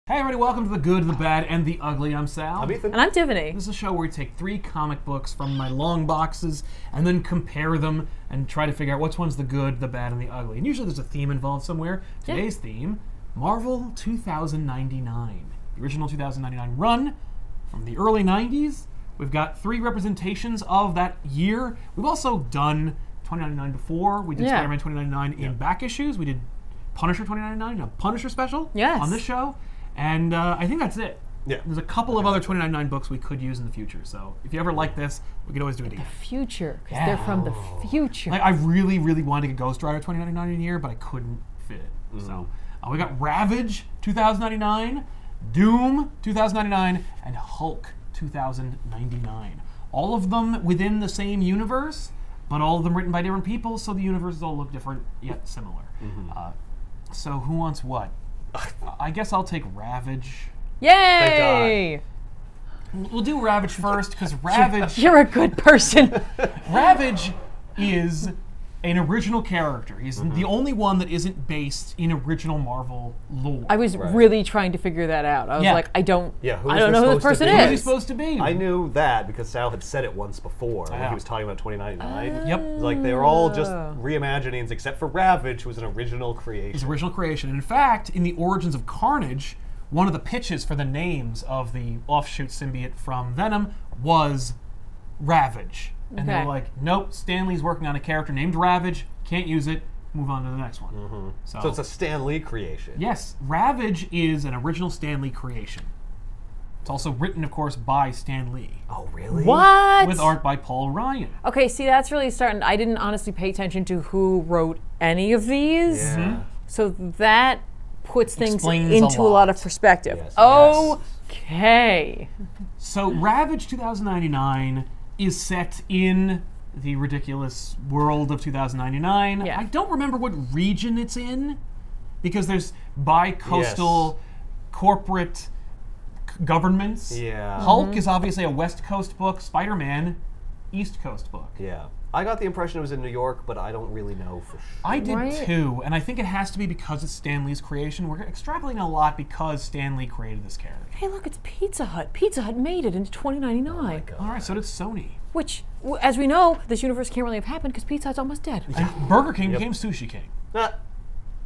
Hey everybody, welcome to The Good, the Bad, and the Ugly. I'm Sal. I'm Ethan. And I'm Tiffany. This is a show where we take 3 comic books from my long boxes and then compare them and try to figure out which one's the good, the bad, and the ugly. And usually there's a theme involved somewhere. Today's theme, Marvel 2099. The original 2099 run from the early 90s. We've got 3 representations of that year. We've also done 2099 before. We did Spider-Man 2099 in back issues. We did Punisher 2099, a Punisher special on this show. And I think that's it. Yeah. There's a couple of other 2099 books we could use in the future. So if you ever like this, we could always do it again. The future, because they're from the future. Like, I really, really wanted to get Ghost Rider 2099 in here, but I couldn't fit it. So we got Ravage 2099, Doom 2099, and Hulk 2099. All of them within the same universe, but all of them written by different people, so the universes all look different yet similar. So who wants what? I guess I'll take Ravage. Yay! We'll do Ravage first, because Ravage... You're a good person. Ravage is an original character. He's the only one that isn't based in original Marvel lore. I was really trying to figure that out. I was like, I don't know who this person Who is he is. supposed to be? I knew that because Sal had said it once before when Yeah. he was talking about 2099. Yep. It was like they were all just reimaginings except for Ravage, who was an original creation. His original creation. And in fact, in the Origins of Carnage, one of the pitches for the names of the offshoot symbiote from Venom was Ravage. And they were like, nope, Stan Lee's working on a character named Ravage, can't use it, move on to the next one. So it's a Stan Lee creation. Yes, Ravage is an original Stan Lee creation. It's also written, of course, by Stan Lee. Oh, really? What? With art by Paul Ryan. Okay, see, that's really starting. I didn't honestly pay attention to who wrote any of these. Yeah. So that puts things Explains into a lot of perspective. Yes. Okay. So Ravage 2099 is set in the ridiculous world of 2099. Yeah. I don't remember what region it's in, because there's bi-coastal corporate governments. Yeah. Hulk is obviously a West Coast book. Spider-Man, East Coast book. Yeah. I got the impression it was in New York, but I don't really know for sure. I did too, and I think it has to be because it's Stan Lee's creation. We're extrapolating a lot because Stan Lee created this character. Hey, look, it's Pizza Hut. Pizza Hut made it into 2099. All right, so did Sony. Which, as we know, this universe can't really have happened because Pizza Hut's almost dead. And Burger King became Sushi King.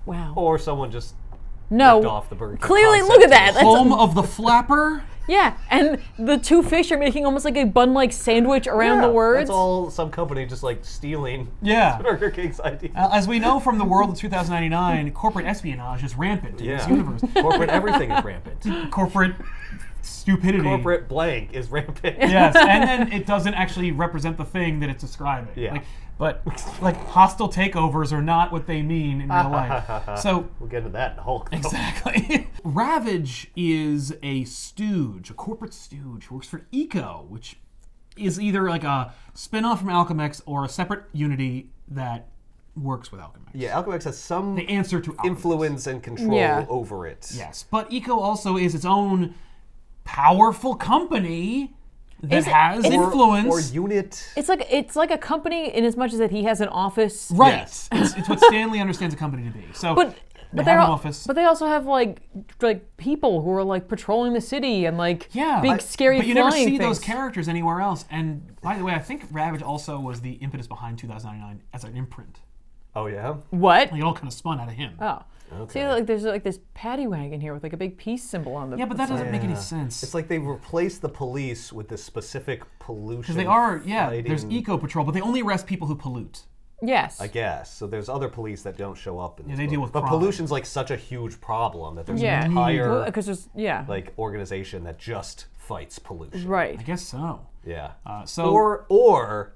Wow. Or someone just ripped No. off the Burger King Clearly, concept. look at that. That's Home of the Flapper. yeah, and the 2 fish are making almost like a bun-like sandwich around the words. That's all some company just like stealing Yeah. Burger King's idea. As we know from the world of 2099, corporate espionage is rampant in this universe. Corporate everything is rampant. Corporate stupidity. Corporate blank is rampant. Yes, and then it doesn't actually represent the thing that it's describing. Yeah. But hostile takeovers are not what they mean in real life. So We'll get into that in Hulk. Though. exactly. Ravage is a stooge, a corporate stooge who works for Eco, which is either like a spin-off from Alchemax or a separate unity that works with Alchemax. Yeah, Alchemax has some The answer to Alchemax. influence and control over it. Yes, but Eco also is its own powerful company that Is it- has it's- influence. Or unit. It's like a company in as much as that he has an office. Right. Yes. It's what Stanley understands a company to be. So But they they're have an al- office. But they also have like people who are like patrolling the city and like big scary But you flying never see things. those characters anywhere else. And by the way, I think Ravage also was the impetus behind 2099 as an imprint. Oh yeah. What? Like, it all kind of spun out of him. Oh. See, like there's like this paddy wagon here with like a big peace symbol on the. Yeah, but that doesn't make any Yeah. sense. It's like they replaced the police with this specific pollution. Because they are, there's fighting- Eco Patrol, but they only arrest people who pollute. Yes. I guess. So there's other police that don't show up in this they book. deal with But crime. pollution's like such a huge problem that there's Yeah. an entire Because there's like organization that just fights pollution. right. I guess so. Yeah. So Or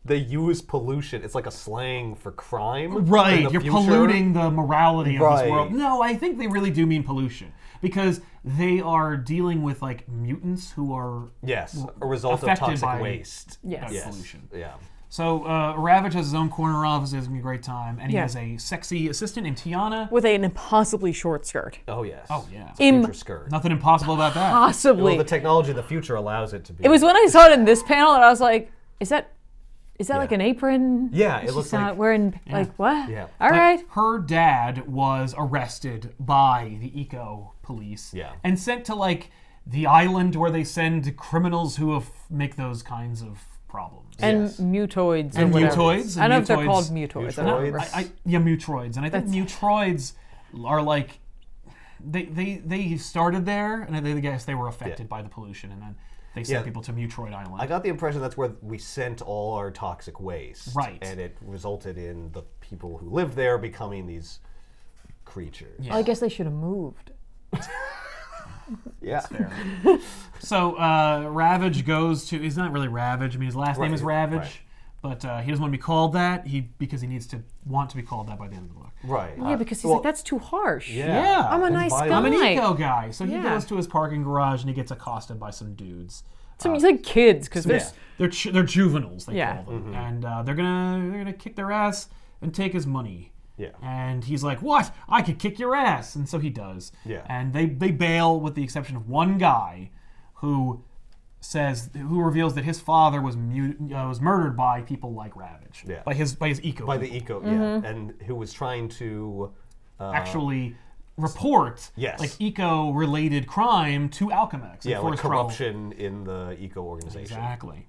they use pollution. It's like a slang for crime. in Right, the you're future. polluting the morality of Right. this world. No, I think they really do mean pollution because they are dealing with like mutants who are Yes, a result of affected toxic by waste. Yes. Yes. pollution. Yeah. So Ravage has his own corner office. It's gonna be a great time, and he Yeah. has a sexy assistant named Tiana. With an impossibly short skirt. Oh yes. Oh yeah, Future skirt. nothing impossible about that. Possibly. Well, the technology of the future allows it to be. It was when I saw it in this panel that I was like, is that Is that like an apron? Yeah, it She's looks not like... wearing like what? Yeah. All But right. her dad was arrested by the eco police and sent to like the island where they send criminals who make those kinds of problems. And mutoids. And or whatever. mutoids. I don't know if they're mutoids. called mutoids. I don't remember. Mutroids. And I think mutroids are like they started there, and I guess they were affected by the pollution, and then they sent people to Mutroid Island. I got the impression that's where we sent all our toxic waste. Right. And it resulted in the people who lived there becoming these creatures. Well, I guess they should have moved. Yeah. So Ravage goes to. He's not really Ravage. I mean, his last name is Ravage, but he doesn't want to be called that. Because he needs to want to be called that by the end of the book. Right. Yeah, because he's like, that's too harsh. Yeah. I'm a nice guy. I'm an eco guy. So he goes to his parking garage and he gets accosted by some dudes. Some like kids, because they're juveniles. They call them, Mm-hmm. and they're gonna kick their ass and take his money. Yeah. And he's like, "What? I could kick your ass," and so he does. Yeah. And they bail, with the exception of one guy, who reveals that his father was murdered by people like Ravage. Yeah. By his eco. By the people. eco, yeah. And who was trying to... actually report like eco-related crime to Alchemex. Yeah, like corruption in the eco organization. Exactly.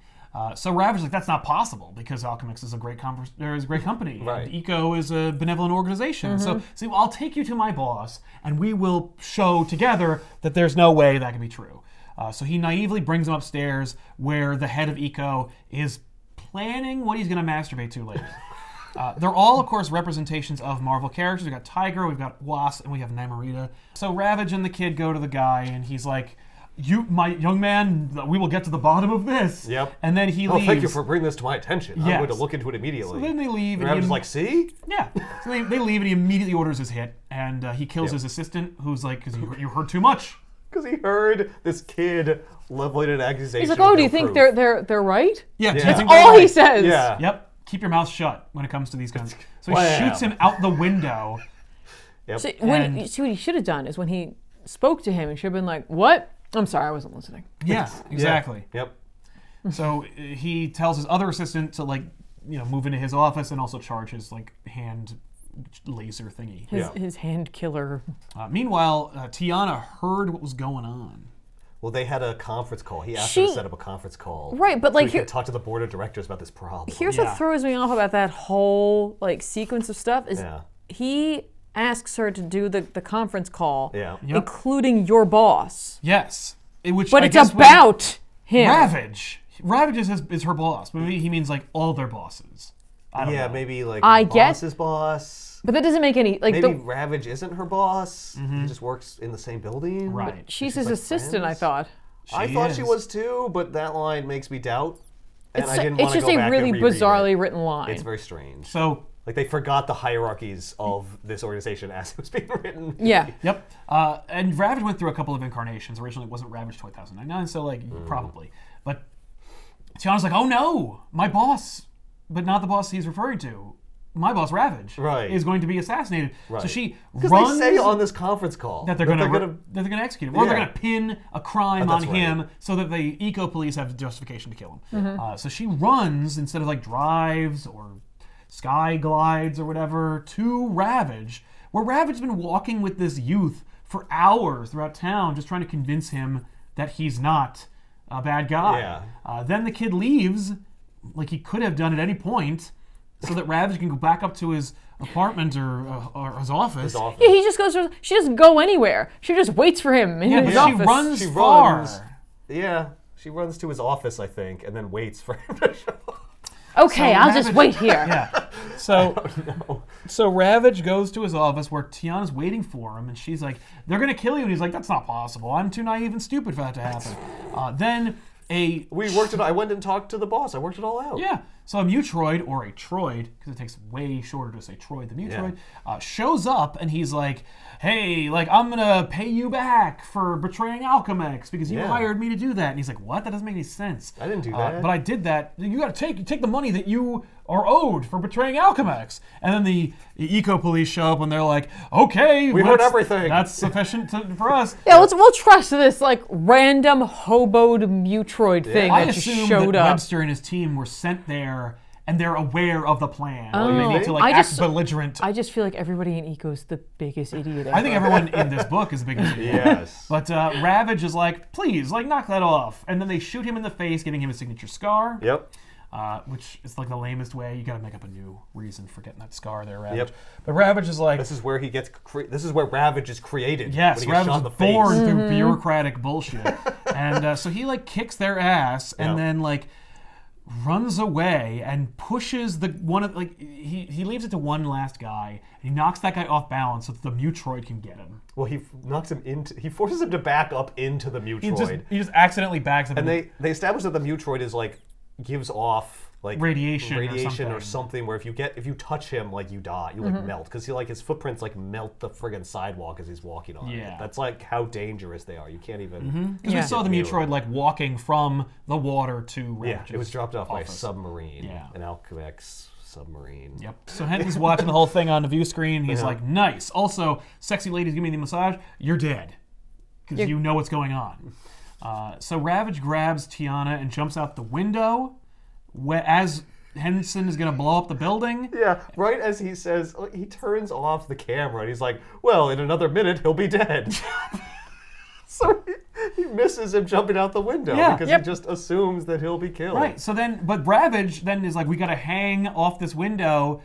So Ravage is like, that's not possible because Alchemex is a great company. Right. And Eco is a benevolent organization. So I'll take you to my boss and we will show together that there's no way that can be true. So he naively brings him upstairs where the head of Eco is planning what he's going to masturbate to later. They're all, of course, representations of Marvel characters. We've got Tiger, we've got Wasp, and we have Namorita. So Ravage and the kid go to the guy, and he's like, my young man, we will get to the bottom of this. Yep. And then he leaves. Thank you for bringing this to my attention. I'm Yes. going to look into it immediately. So then they leave. And Ravage's like, see? Yeah. So they leave, and he immediately orders his hit, and he kills his assistant, who's like, because you heard too much. Because he heard this kid leveling an accusation. He's like, oh, do you think they're right? Yeah. That's all he says. Yeah. Yep. Keep your mouth shut when it comes to these guns. So he Wham. shoots him out the window. Yep. So what he should have done is when he spoke to him, he should have been like, what? I'm sorry, I wasn't listening. Yeah, exactly. Yep. So he tells his other assistant to move into his office and also charge his hand laser thingy. His hand killer. Meanwhile, Tiana heard what was going on. Well, they had a conference call. He asked her to set up a conference call. Right, but so like he could talk to the board of directors about this problem. Here's what throws me off about that whole sequence of stuff is he asks her to do the conference call, including your boss. Yes. But it's about him. Ravage. Ravage is her boss. Maybe he means all their bosses. I don't know. Maybe I boss's boss. But that doesn't make any maybe Ravage isn't her boss. He just works in the same building. Right. She's his assistant, friends. I thought. I thought she was too, but that line makes me doubt. And I didn't it's want to just go a back really and reread bizarrely it. written line. It's very strange. So they forgot the hierarchies of this organization as it was being written. Yeah. Yep. And Ravage went through a couple of incarnations. Originally, it wasn't Ravage 2099, so probably. But Tiana's like, oh no, my boss, but not the boss he's referring to. My boss, Ravage, is going to be assassinated. So she runs. Because they say on this conference call that they're going to execute him, or they're going to pin a crime on him, so that the eco police have justification to kill him. So she runs instead of drives or sky glides or whatever to Ravage, where Ravage has been walking with this youth for hours throughout town, just trying to convince him that he's not a bad guy. Then the kid leaves, like he could have done at any point, so that Ravage can go back up to his apartment or his office. Yeah, he just goes. She doesn't go anywhere. She just waits for him in his office. She runs far. Yeah, she runs to his office, I think, and then waits for him to show up. Okay, I'll just wait here. Yeah. So Ravage goes to his office where Tiana's waiting for him, and she's like, "They're gonna kill you," and he's like, "That's not possible. I'm too naive and stupid for that to happen." I went and talked to the boss. I worked it all out. Yeah. So a Mutroid, or a Troid, because it takes way shorter to say Troid than Mutroid, shows up and he's like, hey, I'm going to pay you back for betraying Alchemex because you hired me to do that. And he's like, what? That doesn't make any sense. I didn't do that. But I did that. You got to take the money that you are owed for betraying Alchemex. And then the eco police show up and they're like, okay. We heard everything. That's sufficient for us. Yeah, we'll trust this random hoboed Mutroid thing that just showed that up. Webster and his team were sent there and they're aware of the plan. Oh. They need to like act belligerent. I just feel like everybody in Eco's the biggest idiot ever. I think everyone in this book is the biggest idiot. Yes. But Ravage is like, please, like, knock that off. And then they shoot him in the face, giving him a signature scar. Yep. Which is like the lamest way. You got to make up a new reason for getting that scar there, Ravage. Yep. But Ravage is like, this is where he gets. This is where Ravage is created. yes, when he Ravage gets shot is in the born face. through bureaucratic bullshit. And so he like kicks their ass, and then like runs away and pushes he leaves it to one last guy, and he knocks that guy off balance so that the Mutroid can get him. Well, he knocks him into. He forces him to back up into the Mutroid. He just accidentally backs him. And they establish that the Mutroid is like gives off like radiation or something where if you touch him, like you die, you like melt, because his footprints like melt the friggin' sidewalk as he's walking on it. That's like how dangerous they are. You can't even. Because we saw the Mutroid like walking from the water to Ravage's it was dropped off by a office. submarine, an Alchemax submarine. Yep. So Henry's watching the whole thing on the view screen. He's like, nice. Also, sexy ladies give me the massage. You're dead. Because you know what's going on. So Ravage grabs Tiana and jumps out the window as Henson is going to blow up the building. Yeah, right as he says, he turns off the camera and he's like, well, in another minute, he'll be dead. So he misses him jumping out the window because he just assumes that he'll be killed. Right, so then, but Ravage then is like, we got to hang off this window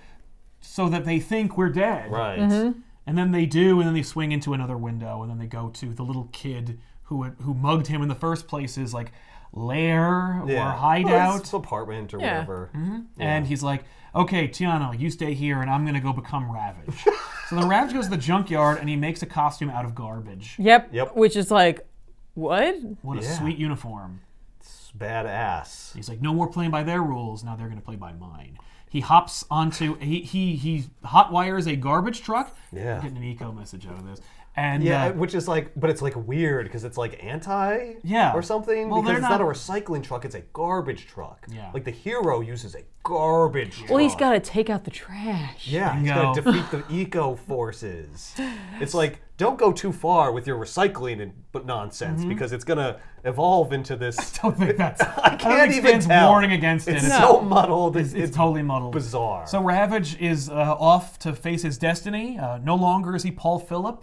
so that they think we're dead. Right. And then they do, and then they swing into another window, and then they go to the little kid who mugged him in the first place's like lair or hideout. His apartment or whatever. And he's like, okay, Tiana, you stay here, and I'm going to go become Ravage. So then Ravage goes to the junkyard, and he makes a costume out of garbage. Yep. Which is like, what? What a sweet uniform. It's badass. He's like, no more playing by their rules. Now they're going to play by mine. He hops onto, he hotwires a garbage truck. Yeah. I'm getting an eco message out of this. And which is like, but it's like weird because it's like anti or something. Well, because it's not a recycling truck, it's a garbage truck. Yeah. Like the hero uses a garbage truck. Well, he's got to take out the trash. Yeah, he's got to defeat the eco forces. It's like, don't go too far with your recycling but nonsense because it's going to evolve into this. I don't think that's. I can't even tell. Warning against it. It's so muddled. It's totally muddled. Bizarre. So Ravage is off to face his destiny. No longer is he Paul Phillip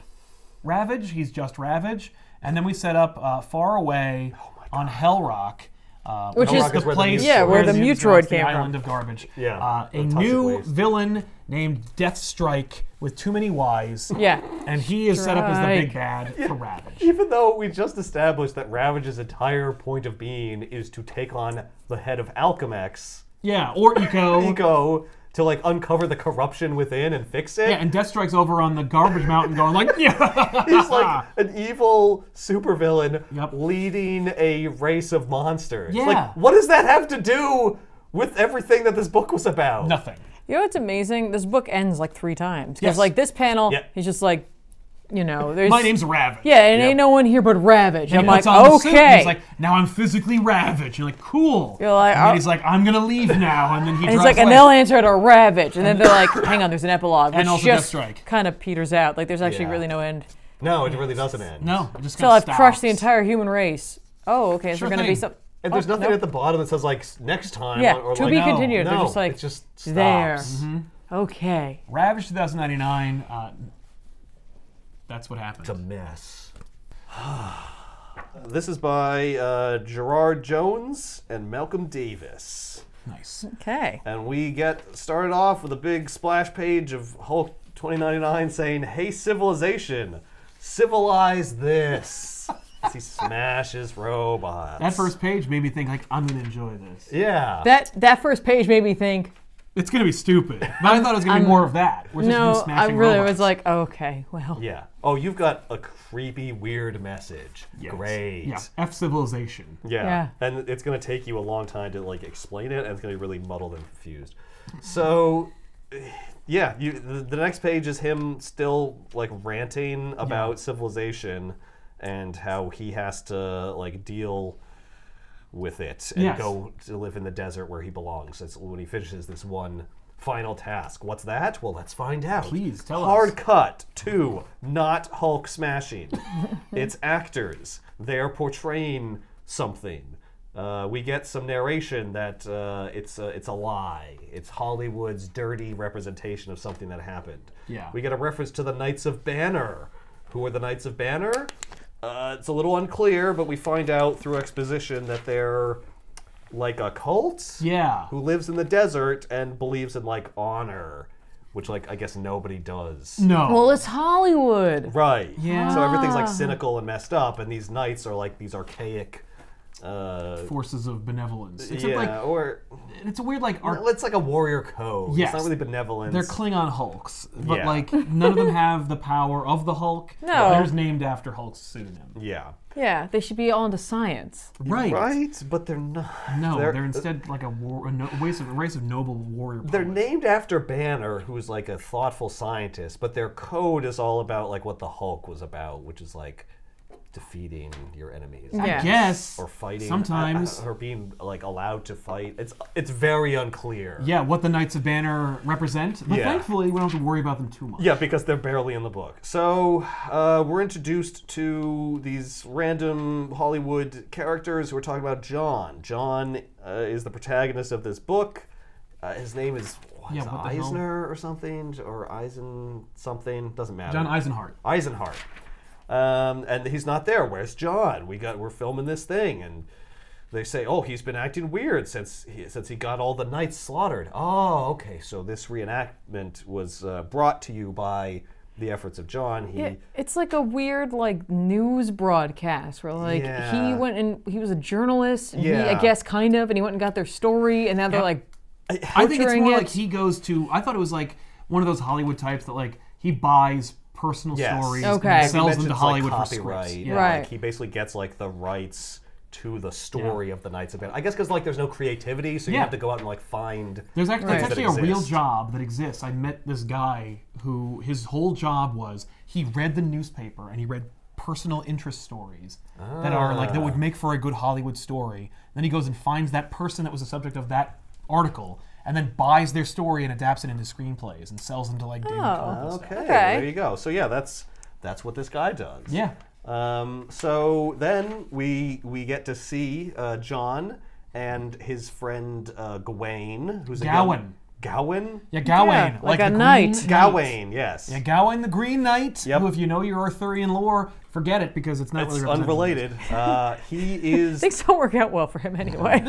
Ravage. He's just Ravage. And then we set up far away on Hell Rock. Which is the place where the Mutroid came from. The island of garbage. Yeah. A new villain named Deathstrike with too many Ys. Yeah. And he is set up as the big bad for Ravage. Even though we just established that Ravage's entire point of being is to take on the head of Alchemax. Yeah, or Eco. Eco. To like uncover the corruption within and fix it. Yeah, and Deathstrike's over on the garbage mountain going like, yeah. He's like an evil supervillain leading a race of monsters. Yeah. Like, what does that have to do with everything that this book was about? Nothing. You know what's amazing? This book ends like 3 times. Because like this panel, he's just like, you know, there's... My name's Ravage. Yeah, and ain't no one here but Ravage. And I'm like, okay. He's like, now I'm physically Ravage. You're like, cool. You're like, and then he's like, I'm gonna leave now. And then he and he's like, and they'll answer to Ravage. And then they're like, hang on, there's an epilogue. Which and also just Deathstrike. kind of peters out. Like, there's actually really no end. No, it really doesn't end. No, it just so I've crushed the entire human race. Oh, okay, so Sure there's gonna be some... And there's nothing at the bottom that says like next time. Yeah, or to like, be continued. No, They're just like, it just stops. there. Okay. Ravage 2099. That's what happened. It's a mess. This is by Gerard Jones and Malcolm Davis. Nice. Okay. And we get started off with a big splash page of Hulk 2099 saying, "Hey civilization, civilize this." As he smashes robots. That first page made me think like, I'm gonna enjoy this. Yeah. That first page made me think, it's gonna be stupid. But I thought it was gonna be more of that. We're just I really robots. was like, okay, well. Yeah. Oh, you've got a creepy, weird message. Yes. Great. Yeah. F civilization. Yeah. And it's going to take you a long time to like explain it, and it's going to be really muddled and confused. So, yeah, the next page is him still like ranting about civilization and how he has to like deal with it and go to live in the desert where he belongs. That's when he finishes this one final task. What's that? Well, let's find out. Please tell Hard us. cut to not Hulk smashing. It's actors. They're portraying something. We get some narration that it's a lie. It's Hollywood's dirty representation of something that happened. Yeah. We get a reference to the Knights of Banner. Who are the Knights of Banner? It's a little unclear, but we find out through exposition that they're like a cult. Yeah. Who lives in the desert and believes in like honor, which like I guess nobody does. No. Well, it's Hollywood. Right. Yeah. So everything's like cynical and messed up, and these knights are like these archaic forces of benevolence. Except yeah, like, or it's a weird like it's like a warrior code. Yes. It's not really benevolence. They're Klingon Hulks, but Yeah. like none of them have the power of the Hulk. No. They're just named after Hulk's pseudonym. Yeah. Yeah, they should be all into science. Right. Right, but they're not. No, they're instead like a race of noble warrior poets. They're named after Banner, who's like a thoughtful scientist, but their code is all about like what the Hulk was about, which is like defeating your enemies. Yeah. I guess. Or fighting. Sometimes. Or being like allowed to fight. It's very unclear. Yeah, what the Knights of Banner represent. But Yeah. thankfully, we don't have to worry about them too much. Yeah, because they're barely in the book. So we're introduced to these random Hollywood characters. We're talking about John. John is the protagonist of this book. His name is what the hell? Eisner or something, or Eisen something. Doesn't matter. John Eisenhart. Eisenhart. And he's not there. Where's John? We're filming this thing, and they say, oh, he's been acting weird since he got all the knights slaughtered. Oh, okay. So this reenactment was brought to you by the efforts of John. Yeah, it's like a weird like news broadcast where like he went and he was a journalist. And he, I guess kind of, and he went and got their story, and now they're like. I think it's more like he goes to. I thought it was like one of those Hollywood types that like he buys personal stories and sells them to Hollywood for scripts. Yeah, right. Like he basically gets like the rights to the story of the Knights of Banner. I guess because like there's no creativity, so you have to go out and like find. There's actually, things that's that actually a real exist. job that exists. I met this guy who his whole job was he read the newspaper and he read personal interest stories that are like that would make for a good Hollywood story. Then he goes and finds that person that was the subject of that article and then buys their story and adapts it into screenplays and sells them to like David Cope and stuff. Okay, there you go. So yeah, that's what this guy does. Yeah. So then we get to see John and his friend Gawain, who's Gawain. Gawain? Yeah, Gawain. Yeah, like a the knight. Green Gawain, yes. Yeah, Gawain the Green Knight, Yep. who if you know your Arthurian lore, forget it because it's not It's really representative. unrelated. He is... Things don't work out well for him anyway.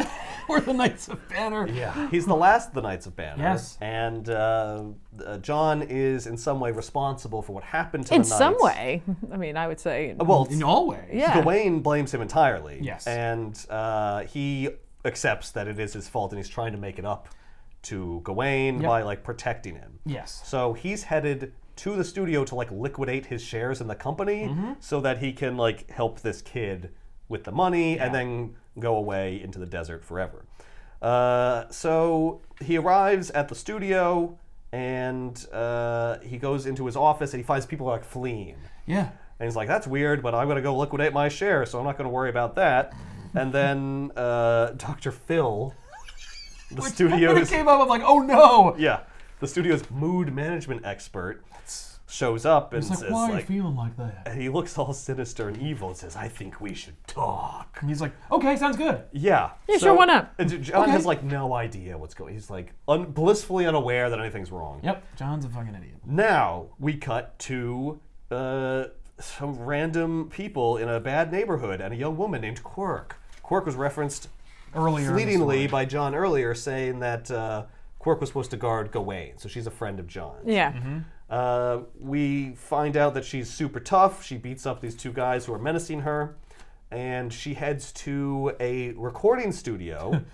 Or the Knights of Banner. Yeah, he's the last of the Knights of Banner. Yes. And John is in some way responsible for what happened to the In Knights. some way. I mean, I would say. Well, In all ways. Yeah. Gawain blames him entirely. Yes. And he accepts that it is his fault, and he's trying to make it up to Gawain by like protecting him. Yes. So he's headed to the studio to like liquidate his shares in the company so that he can like help this kid with the money and then go away into the desert forever. So he arrives at the studio and he goes into his office and he finds people like fleeing. Yeah. And he's like, that's weird, but I'm going to go liquidate my share, so I'm not going to worry about that. And then Dr. Phil, the studio's... When it came up, I'm like, oh no! Yeah. The studio's mood management expert shows up and He's says, like, why are you like... feeling like that? And he looks all sinister and evil and says, I think we should talk. And he's like, okay, sounds good. Yeah. Yeah, sure, why not? John has like no idea what's going on. He's like blissfully unaware that anything's wrong. Yep, John's a fucking idiot. Now we cut to some random people in a bad neighborhood and a young woman named Quirk. Quirk was referenced Earlier in the fleetingly story. by John earlier, saying that Quirk was supposed to guard Gawain, so she's a friend of John's. Yeah. We find out that she's super tough. She beats up these two guys who are menacing her, and she heads to a recording studio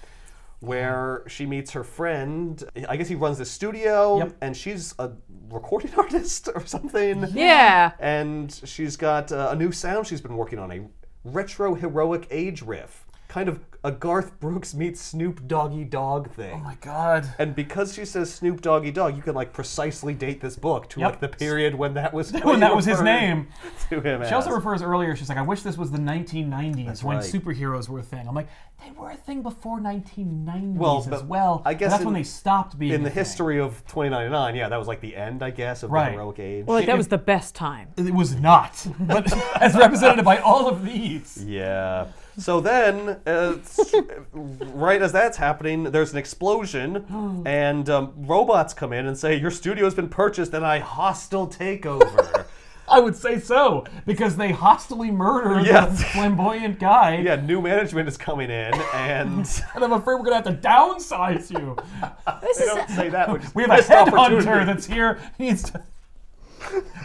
where she meets her friend. I guess he runs the studio, and she's a recording artist or something. Yeah. And she's got a new sound she's been working on, a retro heroic age riff. Kind of a Garth Brooks meets Snoop Doggy Dogg thing. Oh my god. And because she says Snoop Doggy Dogg, you can like precisely date this book to like the period when that was when that was his name. To him. She also refers earlier, she's like, I wish this was the 1990s That's when right. superheroes were a thing. I'm like, they were a thing before 1990s Well, as well. I guess But that's when they stopped being in the a thing. history of 2099. Yeah, that was like the end, I guess, of the heroic age. Well, like, that was the best time. It was not, but as represented by all of these. Yeah. So then, right as that's happening, there's an explosion, and robots come in and say, your studio has been purchased in a hostile takeover. I would say so, because they hostily murdered the flamboyant guy. Yeah, new management is coming in, and I'm afraid we're going to have to downsize you. They don't say that. Which we have a headhunter that's here. He needs to...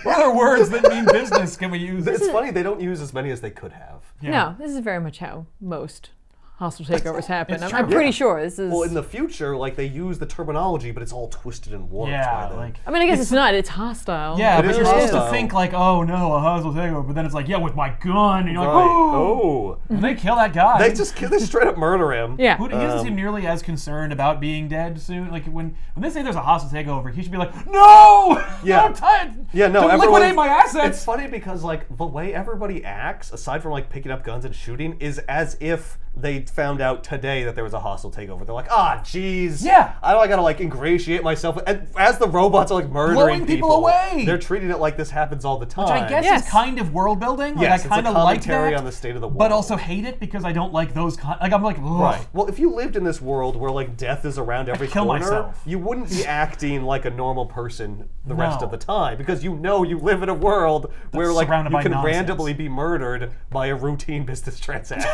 What other words that mean business can we use? It's funny, they don't use as many as they could have. Yeah. No, this is very much how most hostile takeovers happen. I'm pretty sure this is... Well, in the future, like, they use the terminology, but it's all twisted and warped. Yeah, like... I mean, I guess it's not. It's hostile. Yeah, but you're supposed to think, like, oh, no, a hostile takeover. But then it's like, yeah, with my gun. And you're like, oh. And they kill that guy. They straight up murder him. Yeah. He doesn't seem nearly as concerned about being dead soon. Like, when they say there's a hostile takeover, he should be like, no! Yeah. I'm tired. Yeah, no, don't liquidate my assets. It's funny because, like, the way everybody acts, aside from, like, picking up guns and shooting, is as if they found out today that there was a hostile takeover. They're like, jeez. Yeah. I gotta, like, ingratiate myself. And as the robots are, like, murdering blowing people away. They're treating it like this happens all the time. Which I guess is kind of world building. Like, yes, I kind of like that. On the state of the world. But also hate it because I don't like those like, I'm like, ugh. Right. Well, if you lived in this world where, like, death is around every corner, myself. You wouldn't be acting like a normal person the rest of the time, because you know you live in a world where, like, you can randomly be murdered by a routine business transaction.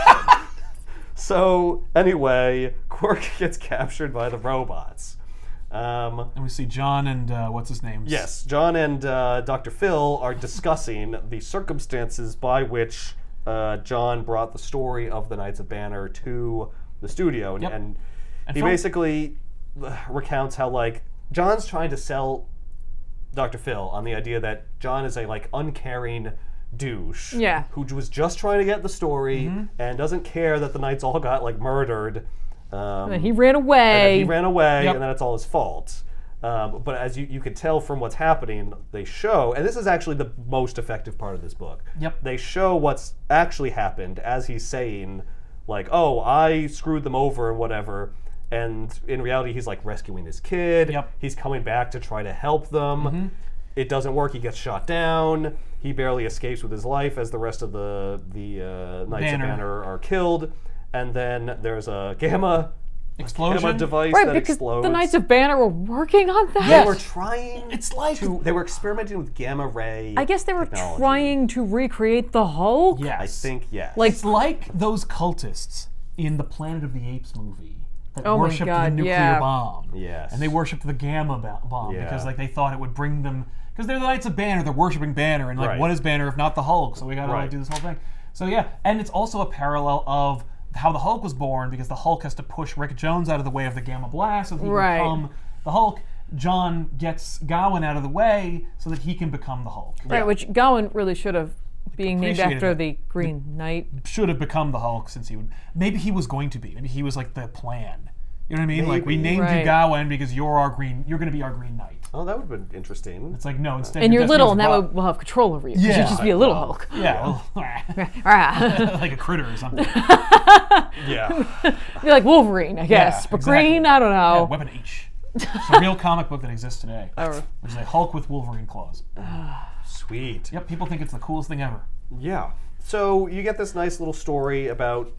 So, anyway, Quark gets captured by the robots. And we see John and, what's his name? Yes, John and Dr. Phil are discussing the circumstances by which John brought the story of the Knights of Banner to the studio. And he basically recounts how, like, John's trying to sell Dr. Phil on the idea that John is a, like, uncaring douche who was just trying to get the story and doesn't care that the knights all got, like, murdered. And then he ran away. And then it's all his fault. But as you could tell from what's happening, they show, and this is actually the most effective part of this book. They show what's actually happened as he's saying, like, oh, I screwed them over and whatever. And in reality, he's, like, rescuing his kid. He's coming back to try to help them. It doesn't work. He gets shot down. He barely escapes with his life as the rest of the Knights of Banner are killed. And then there's a gamma device that explodes. The Knights of Banner were working on that? They were trying they were experimenting with gamma ray I guess they were trying to recreate the Hulk? Yes. I think, yes. Like, it's like those cultists in the Planet of the Apes movie that worshipped the nuclear bomb. Yes. And they worshipped the gamma bomb because, like, they thought it would bring them... Because they're the Knights of Banner, they're worshipping Banner, and, like, what is Banner if not the Hulk? So we gotta, like, do this whole thing. So, yeah, and it's also a parallel of how the Hulk was born, because the Hulk has to push Rick Jones out of the way of the gamma blast so that he can become the Hulk. John gets Gawain out of the way so that he can become the Hulk. Right, which Gawain really should have, being named after the Green Knight. Should have become the Hulk, since he would... Maybe he was going to be. Maybe he was, like, the plan. You know what I mean? Maybe. Like, we named you Gawain because you're going to be our Green Knight. Oh, that would have been interesting. It's like, no, instead... And you're little, and that way we'll have control over you. Yeah. You should just be a little Hulk. Yeah. Like a critter or something. Be like Wolverine, I guess. But green, I don't know. Yeah, Weapon H. It's a real comic book that exists today. There's a Hulk with Wolverine claws. Sweet. Yep, people think it's the coolest thing ever. Yeah. So you get this nice little story about,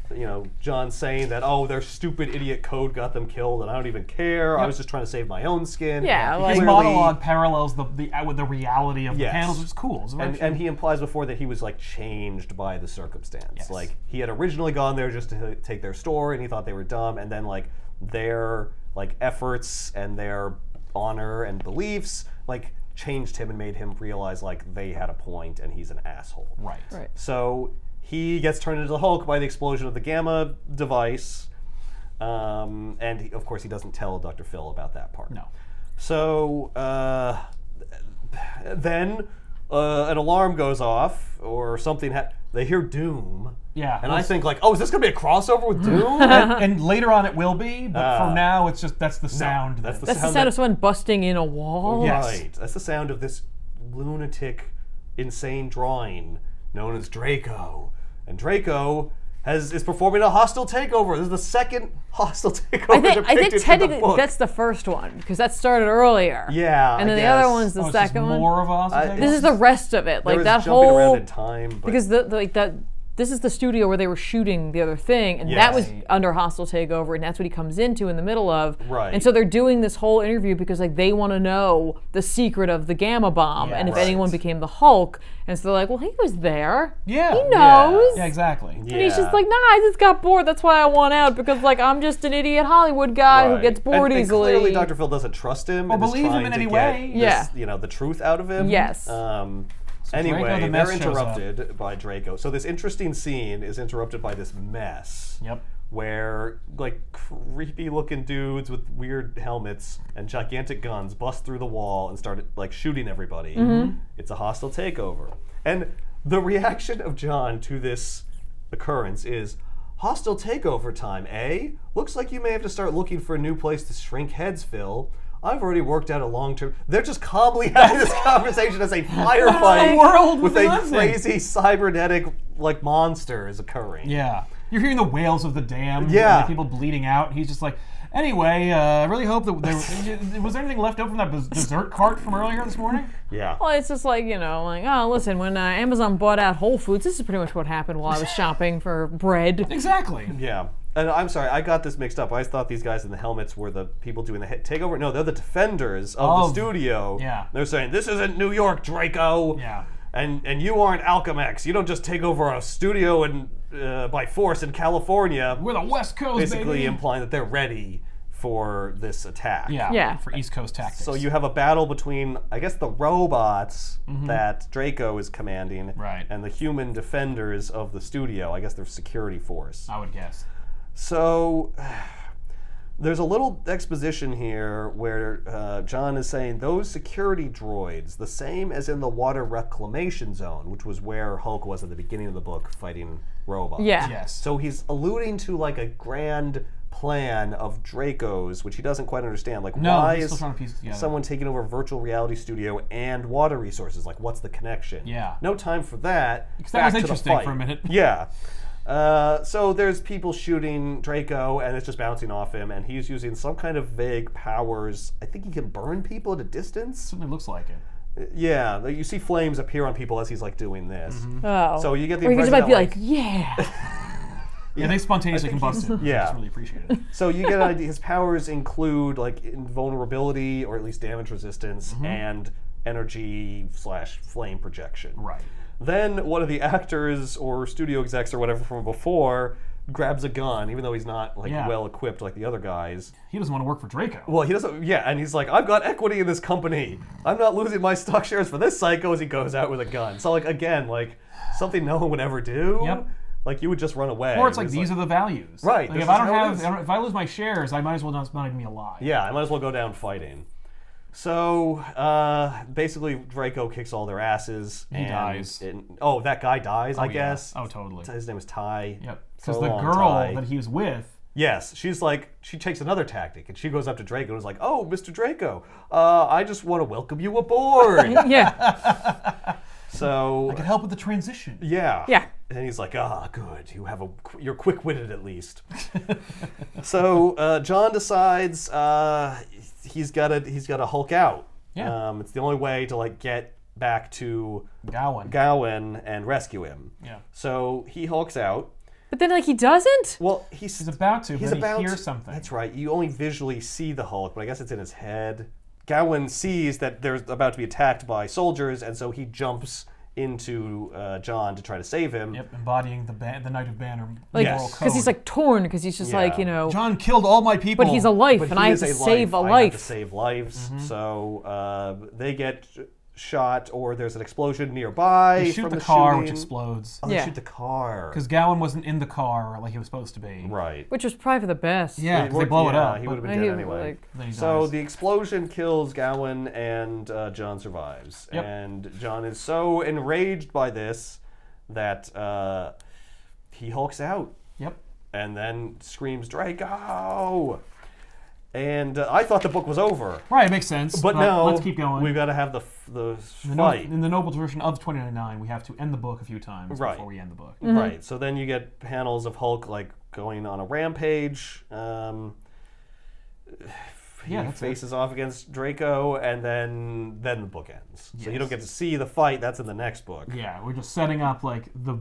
John saying that, oh, their stupid idiot code got them killed, and I don't even care. I was just trying to save my own skin. Yeah, like, his monologue parallels the reality of the panels, which is cool. And he implies before that he was, like, changed by the circumstance. Yes. Like, he had originally gone there just to take their story, and he thought they were dumb, and then, like, their, like, efforts and their honor and beliefs, like, changed him and made him realize, like, they had a point and he's an asshole. Right. So he gets turned into the Hulk by the explosion of the gamma device, and of course he doesn't tell Dr. Phil about that part. No. So then an alarm goes off or something. They hear Doom. Yeah. And I think, like, oh, is this going to be a crossover with Doom? and later on it will be, but for now it's just, that's the sound. That's the sound of someone busting in a wall? Yes. Right. That's the sound of this lunatic, insane drawing known as Draco. And Draco is performing a hostile takeover. This is the second hostile takeover I think technically that's the first one, because that started earlier. Yeah, and then the other one's the second one. More of a hostile takeover? This is the rest of it. Like, that jumping whole... around in time. But because this is the studio where they were shooting the other thing, and that was under hostile takeover, and that's what he comes into in the middle of. Right. And so they're doing this whole interview because like they want to know the secret of the gamma bomb, and if anyone became the Hulk. And so they're like, well, he was there. Yeah. He knows. Yeah, exactly. And he's just like, nah, I just got bored. That's why I want out, because like I'm just an idiot Hollywood guy who gets bored easily. And clearly Dr. Phil doesn't trust him. Or believe him in any way. This, the truth out of him. Yes. Anyway, they're interrupted by Draco. So this interesting scene is interrupted by this mess. Yep. Where like creepy looking dudes with weird helmets and gigantic guns bust through the wall and start like shooting everybody. It's a hostile takeover. And the reaction of John to this occurrence is, hostile takeover time, eh? Looks like you may have to start looking for a new place to shrink heads, Phil. I've already worked out a long-term... They're just calmly having this conversation as a firefight with a crazy cybernetic like monster is occurring. Yeah. You're hearing the wails of the damned. Yeah. And the people bleeding out. He's just like, anyway, I really hope that was there anything left over from that dessert cart from earlier this morning? Yeah. Well, it's just like, oh, listen, when Amazon bought out Whole Foods, this is pretty much what happened while I was shopping for bread. Exactly. Yeah. And I'm sorry, I got this mixed up. I thought these guys in the helmets were the people doing the takeover. No, they're the defenders of the studio. Yeah. They're saying, this isn't New York, Draco. Yeah. And you aren't Alchemex. You don't just take over a studio by force in California. We're the West Coast, basically baby. implying that they're ready for this attack. Yeah. For East Coast tactics. So you have a battle between, I guess, the robots that Draco is commanding and the human defenders of the studio. I guess their security force. I would guess. So there's a little exposition here where John is saying those security droids, the same as in the water reclamation zone, which was where Hulk was at the beginning of the book fighting robots. Yeah. Yes. So he's alluding to like a grand plan of Draco's, which he doesn't quite understand. Like, why he's is still trying to piece it together. someone taking over a virtual reality studio and water resources? Like, what's the connection? Yeah. No time for that. That was interesting for a minute. Yeah. So there's people shooting Draco, and it's just bouncing off him, and he's using some kind of vague powers. I think he can burn people at a distance. Certainly looks like it. Yeah, you see flames appear on people as he's like doing this. Oh. So you get the or he impression just might that, be like, yeah. Yeah, they spontaneously combust him. Yeah. I just really appreciate it. So you get an idea. His powers include like invulnerability, or at least damage resistance, and energy/flame projection. Right. Then one of the actors or studio execs or whatever from before grabs a gun, even though he's not like well equipped like the other guys. He doesn't want to work for Draco. Well, he doesn't. Yeah, and he's like, I've got equity in this company. I'm not losing my stock shares for this psycho. As he goes out with a gun. So like again, like something no one would ever do. Yep. Like you would just run away. Or it's like these are the values. Right. Like, if I lose my shares, I might as well not even be alive. Yeah, I might as well go down fighting. So basically, Draco kicks all their asses. He dies. That guy dies, I guess. Oh, totally. His name was Ty. Yep. Because the girl that he was with. Yes, she takes another tactic, and she goes up to Draco and is like, "Oh, Mr. Draco, I just want to welcome you aboard." Yeah. So I can help with the transition. Yeah. Yeah. And he's like, good. You're quick-witted at least. So John decides he's got to Hulk out. Yeah. It's the only way to like get back to Gowan and rescue him. Yeah. So he hulks out. But then like he doesn't? Well, he's about to, but he hears something. That's right. You only visually see the Hulk, but I guess it's in his head. Gowan sees that there's about to be attacked by soldiers, and so he jumps into John to try to save him. Yep, embodying the Knight of Banner. Like, because he's like torn, because he's just like, John killed all my people. But he's a life, and I have to save a life. I have to save lives. So they get shot, or there's an explosion nearby. They shoot the car, which explodes. Oh, they shoot the car. Because Gowan wasn't in the car like he was supposed to be. Right. Which was probably for the best. Yeah, because they blow it up. He would have been dead anyway. So the explosion kills Gowan, and John survives. Yep. And John is so enraged by this that he hulks out. Yep. And then screams, Draco! And I thought the book was over. Right, it makes sense. But no, let's keep going. We've got to have the fight. In the noble tradition of 2099, we have to end the book a few times before we end the book. Right. So then you get panels of Hulk like going on a rampage. he faces off against Draco, and then the book ends. So you don't get to see the fight. That's in the next book. Yeah, we're just setting up like the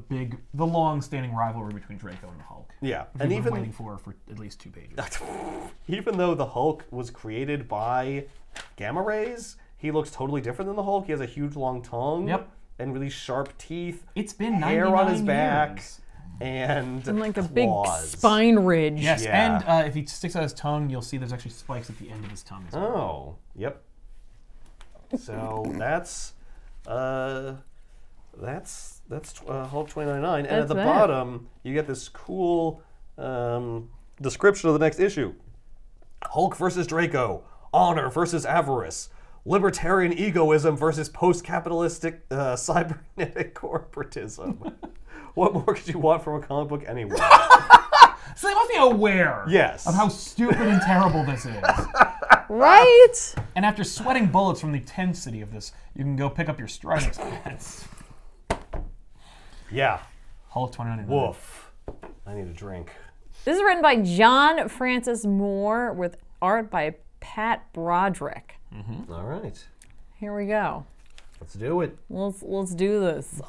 long-standing rivalry between Draco and the Hulk. Yeah, and even waiting for at least 2 pages. Even though the Hulk was created by gamma rays, he looks totally different than the Hulk. He has a huge long tongue. Yep. And really sharp teeth. It's been 99 hair on his back. Years. And like the claws. big spine ridge. Yes, and if he sticks out his tongue, you'll see there's actually spikes at the end of his tongue as well. Oh, yep. So that's Hulk 2099, and at the bottom you get this cool description of the next issue: Hulk versus Draco, honor versus avarice, libertarian egoism versus post-capitalistic cybernetic corporatism. What more could you want from a comic book anyway? So they must be aware of how stupid and terrible this is. Right? And after sweating bullets from the intensity of this, you can go pick up your Stridex pants. Yeah. Hulk 2099. Woof. I need a drink. This is written by John Francis Moore with art by Pat Broderick. Mm-hmm. All right. Here we go. Let's do it. Let's do this.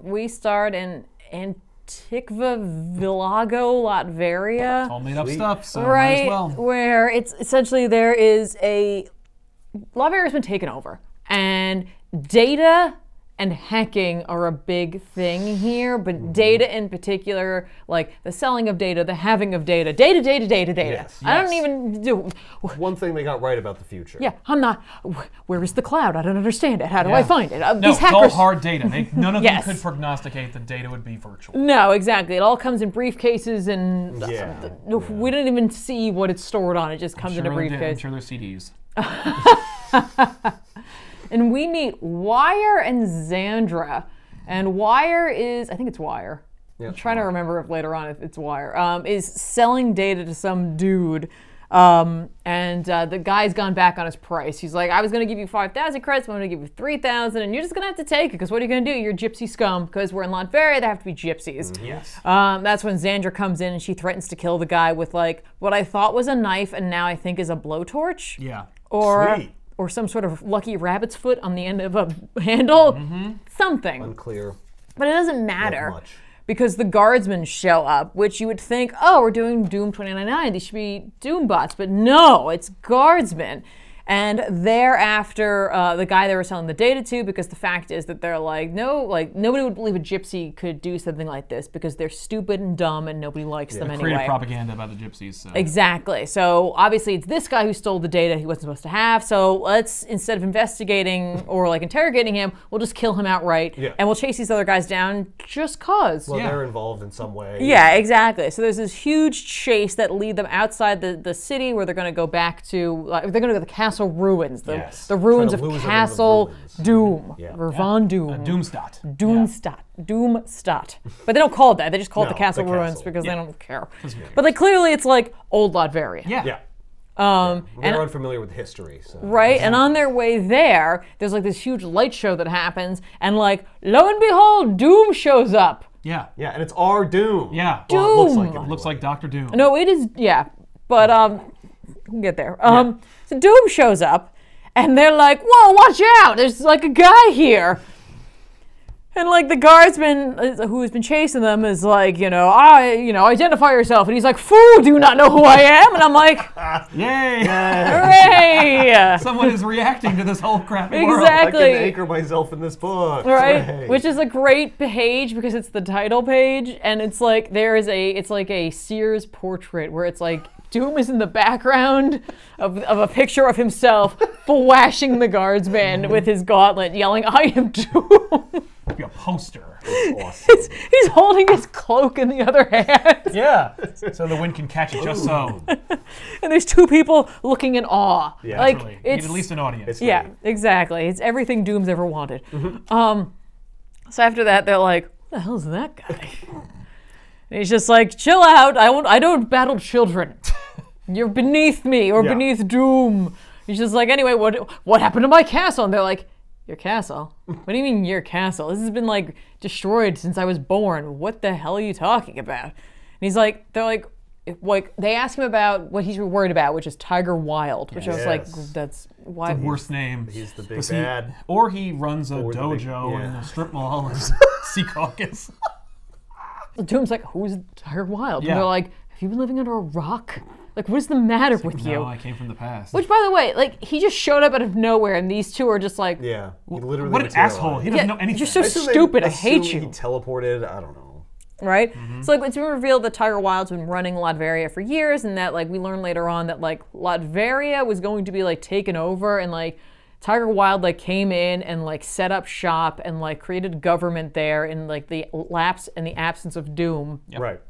We start in Antigua Villago, Latveria. It's all made up stuff, so right, might as well. Where it's essentially there is Latveria's been taken over, and data and hacking are a big thing here, but data in particular, like the selling of data, the having of data. Yes. I don't even do... One thing they got right about the future. Yeah, I'm not... Where is the cloud? I don't understand it. How do I find it? No, these hackers, it's all hard data. None of them could prognosticate that data would be virtual. No, exactly. It all comes in briefcases, and we don't even see what it's stored on. It just comes in a briefcase. I'm sure they're CDs. And we meet Wire and Xandra. And Wire is, I think it's Wire. Yeah, I'm trying to remember if later on if it's Wire. Is selling data to some dude. And the guy's gone back on his price. He's like, I was going to give you 5,000 credits, but I'm going to give you 3,000, and you're just going to have to take it, because what are you going to do? You're gypsy scum, because we're in Latveria, there have to be gypsies. Yes. That's when Xandra comes in, and she threatens to kill the guy with, like, what I thought was a knife, and now I think is a blowtorch. Yeah. Or some sort of lucky rabbit's foot on the end of a handle. Something. Unclear. But it doesn't matter. Because the guardsmen show up, which you would think, oh, we're doing Doom 2099. These should be Doom bots. But no, it's guardsmen. And thereafter, the guy they were selling the data to, because the fact is that they're like, no, like nobody would believe a gypsy could do something like this because they're stupid and dumb and nobody likes them anyway. Creative propaganda about the gypsies. So. Exactly. So obviously it's this guy who stole the data he wasn't supposed to have. So let's, instead of investigating or like interrogating him, we'll just kill him outright. Yeah. And we'll chase these other guys down just cause. Well, they're involved in some way. Yeah, exactly. So there's this huge chase that lead them outside the city where they're going to go back to, they're going to go to the castle ruins, the ruins of Castle Doom, or Von Doom. Doomstadt. Doomstadt. But they don't call it that. They just call it the Castle Ruins because they don't care. But like clearly it's like old Latveria. They're unfamiliar with history. So. Right, and on their way there, there's like this huge light show that happens, and like, lo and behold, Doom shows up. Yeah, and it's our Doom. Yeah, Doom. Well, it looks like Dr. Doom. No, it is, but we can get there. So Doom shows up, and they're like, whoa, watch out, there's like a guy here. And like the guardsman who has been chasing them is like, identify yourself. And he's like, fool, do you not know who I am? And I'm like, yay! Hooray! Someone is reacting to this whole crappy world. Exactly. I can anchor myself in this book. Right? Hooray. Which is a great page because it's the title page, and it's like it's like a Sears portrait where it's like Doom is in the background of a picture of himself flashing the guardsman with his gauntlet, yelling, I am Doom. Be a poster. Awesome. He's holding his cloak in the other hand. Yeah, so the wind can catch it just so. And there's two people looking in awe. Yeah, like it's, you need at least an audience. Yeah, exactly. It's everything Doom's ever wanted. So after that, they're like, "What the hell is that guy?" And he's just like, "Chill out. I don't battle children. You're beneath me or beneath Doom." He's just like, "Anyway, what happened to my castle?" And they're like, your castle? What do you mean your castle? This has been like destroyed since I was born. What the hell are you talking about? And he's like, they're like, like they ask him about what he's worried about, which is Tiger Wilde, which I was like, that's why. The worst name. He's the big bad. Or he runs a dojo in a strip mall in Sea Caucus. Doom's like, who's Tiger Wilde? Yeah. And they're like, have you been living under a rock? Like, what is the matter with you? No, I came from the past. Which, by the way, like, he just showed up out of nowhere, and these two are just like, Yeah, he literally what an asshole. He doesn't know anything. you're so assume they stupid. I assume hate you. He teleported. I don't know. Right? So, like, it's been revealed that Tiger Wilde's been running Latveria for years, and that, like, we learn later on that, like, Latveria was going to be, like, taken over, and, like, Tiger Wilde, like, came in and, like, set up shop and, like, created government there in, like, the absence of Doom. Yep. Right.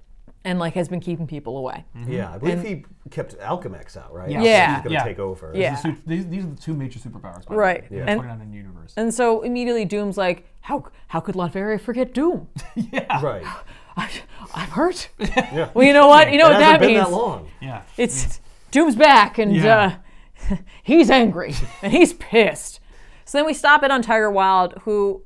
And, like, has been keeping people away. Yeah, I believe he kept Alchemex out, right? Yeah. Yeah. He's going to take over. Yeah. These are the two major superpowers. By Right. The way, And- 29 in the universe. And so immediately Doom's like, how could Latveria forget Doom? Yeah. Right. I'm hurt. Yeah. Well, you know what? You know It what that hasn't been means? that long. Yeah. It's Doom's back, and Yeah. he's angry, and he's pissed. So then we stop it on Tiger Wilde, who,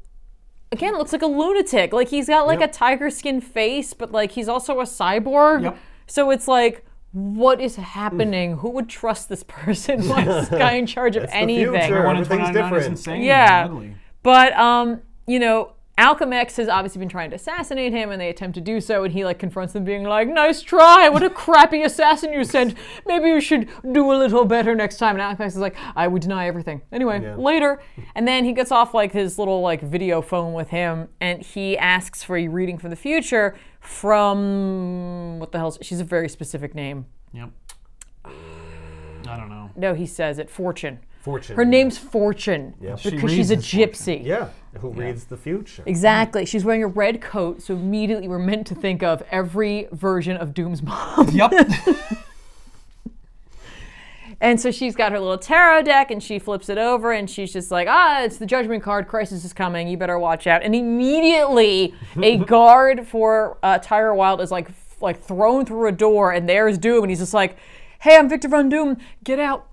again, looks like a lunatic. Like, he's got, like, a tiger skin face, but, like, he's also a cyborg. Yep. So it's like, what is happening? Who would trust this person? Why is this guy in charge of It's the anything? future. One in Everything's 29 is different. insane. Yeah. Ugly. But, you know, Alchemex has obviously been trying to assassinate him, and they attempt to do so, and he, like, confronts them being like, nice try, what a crappy assassin you sent. Maybe you should do a little better next time. And Alchemex is like, I would deny everything. Anyway, later. And then he gets off, like, his little, like, video phone with him, and he asks for a reading from the future from, what the hell, she's a very specific name. Yep. I don't know. No, he says it, Fortune. Fortune. Her name's Fortune, Yep. She because she's a reads as gypsy. Yeah. Who reads the future? Exactly. She's wearing a red coat, so immediately we're meant to think of every version of Doom's mom. Yep. And so she's got her little tarot deck, and she flips it over, and she's just like, it's the Judgment card. Crisis is coming. You better watch out. And immediately, a guard for Tiger Wilde is like thrown through a door, and there's Doom, and he's just like, hey, I'm Victor Von Doom. Get out.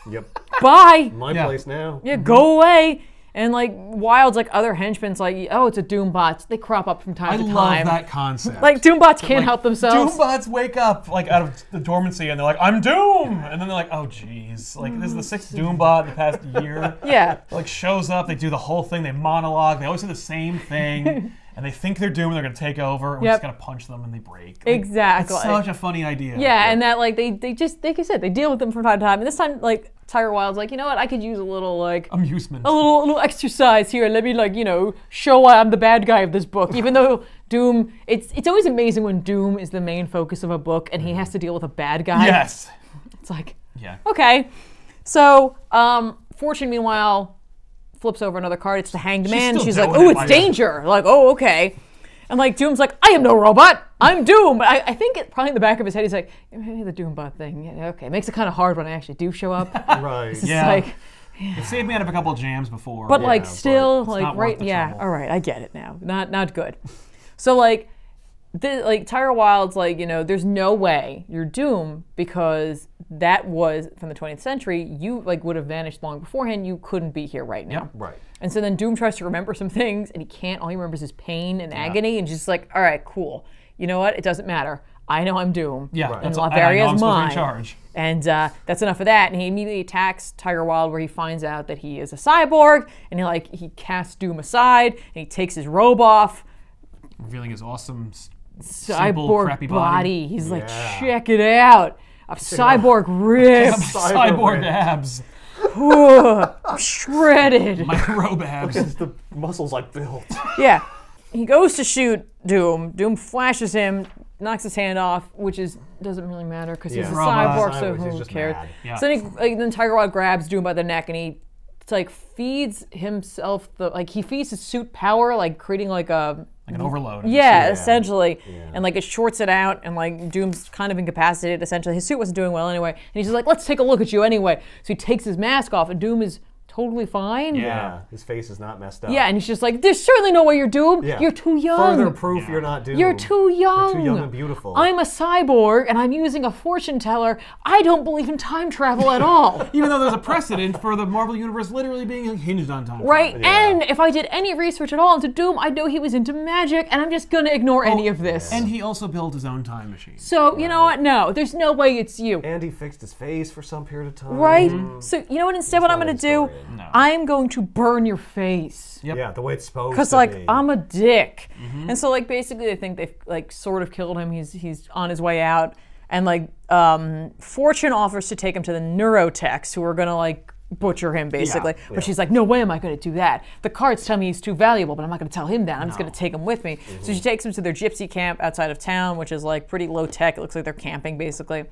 Yep. Bye. My place now. Yeah, go away. And like Wilde's like other henchmen's like, oh, it's a Doombot. They crop up from time I to love time. that concept. Like Doombots can't help themselves. Doombots wake up like out of the dormancy and they're like, I'm Doom! And then they're like, oh geez. Like this is the sixth Doombot in the past year. Yeah. Like shows up, they do the whole thing, they monologue, they always say the same thing. And they think they're Doom and they're gonna take over, and we just gotta punch them and they break. Like, Exactly. It's such a funny idea. Yeah, and that like they just, like I said, they deal with them from time to time. And this time, like Tiger Wilde's like, you know what, I could use a little like Amusement. a little exercise here. Let me like, you know, show why I'm the bad guy of this book. Even though Doom, it's always amazing when Doom is the main focus of a book and he has to deal with a bad guy. Yes. It's like, Yeah. okay. So, Fortune, meanwhile, flips over another card. It's the Hanged Man. still She's like, doing oh, it, it's my danger. Like, oh, okay. And like Doom's like, I am no robot. I'm Doom. But I think it probably in the back of his head, he's like, maybe the Doombot thing. Yeah, okay. Makes it kind of hard when I actually do show up. Right. It's Yeah. like, It saved me out of a couple of jams before. but like but still, it's like not worth right, the yeah. trouble. All right, I get it now. Not good. So like, Tiger Wilde's like, you know, there's no way you're Doom because that was from the 20th century. You like would have vanished long beforehand. You couldn't be here right now. Yep. Right. And so then Doom tries to remember some things and he can't. All he remembers is pain and agony, and just like, all right, cool. You know what? It doesn't matter. I know I'm Doom. Yeah. Right. And that's- and I know Latveria's I'm supposed to be mine. in charge. And that's enough of that. And he immediately attacks Tiger Wilde, where he finds out that he is a cyborg, and he casts Doom aside, and he takes his robe off. Revealing his awesome, simple, Cyborg crappy body. He's like, Yeah. check it out. I've cyborg ribs. Cyborg abs. I'm shredded. My robe abs. Because the muscles like built. Yeah. He goes to shoot Doom. Doom flashes him, knocks his hand off, which doesn't really matter because he's a Yeah. Robot. cyborg, so He's who just cares? mad. Yeah. So then Tiger Wilde grabs Doom by the neck and he feeds himself he feeds his suit power, like creating like a Like an overload. yeah, essentially. Yeah. And like it shorts it out and like Doom's kind of incapacitated essentially. His suit wasn't doing well anyway. And he's just like, let's take a look at you anyway. So he takes his mask off and Doom is totally fine. Yeah, his face is not messed up. Yeah, and he's just like, there's certainly no way you're doomed. Yeah. You're too young. Further proof you're not doomed. You're too young. You're too young and beautiful. I'm a cyborg, and I'm using a fortune teller. I don't believe in time travel at all. Even though there's a precedent for the Marvel Universe literally being hinged on time. Right, travel. and if I did any research at all into Doom, I'd know he was into magic, and I'm just gonna ignore any of this. And he also built his own time machine. So, you know what? No, there's no way it's you. And he fixed his face for some period of time. Right? So, you know what? Instead, what I'm gonna do? No. I'm going to burn your face. Yep. Yeah, the way it's supposed to Because, be. like, I'm a dick. And so, like, basically, they think they've, like, sort of killed him. He's on his way out. And, like, Fortune offers to take him to the neurotechs who are gonna, like, butcher him, basically. Yeah. But she's like, no way am I going to do that. The cards tell me he's too valuable, but I'm not going to tell him that. I'm just going to take him with me. So she takes him to their gypsy camp outside of town, which is like pretty low tech. It looks like they're camping, basically.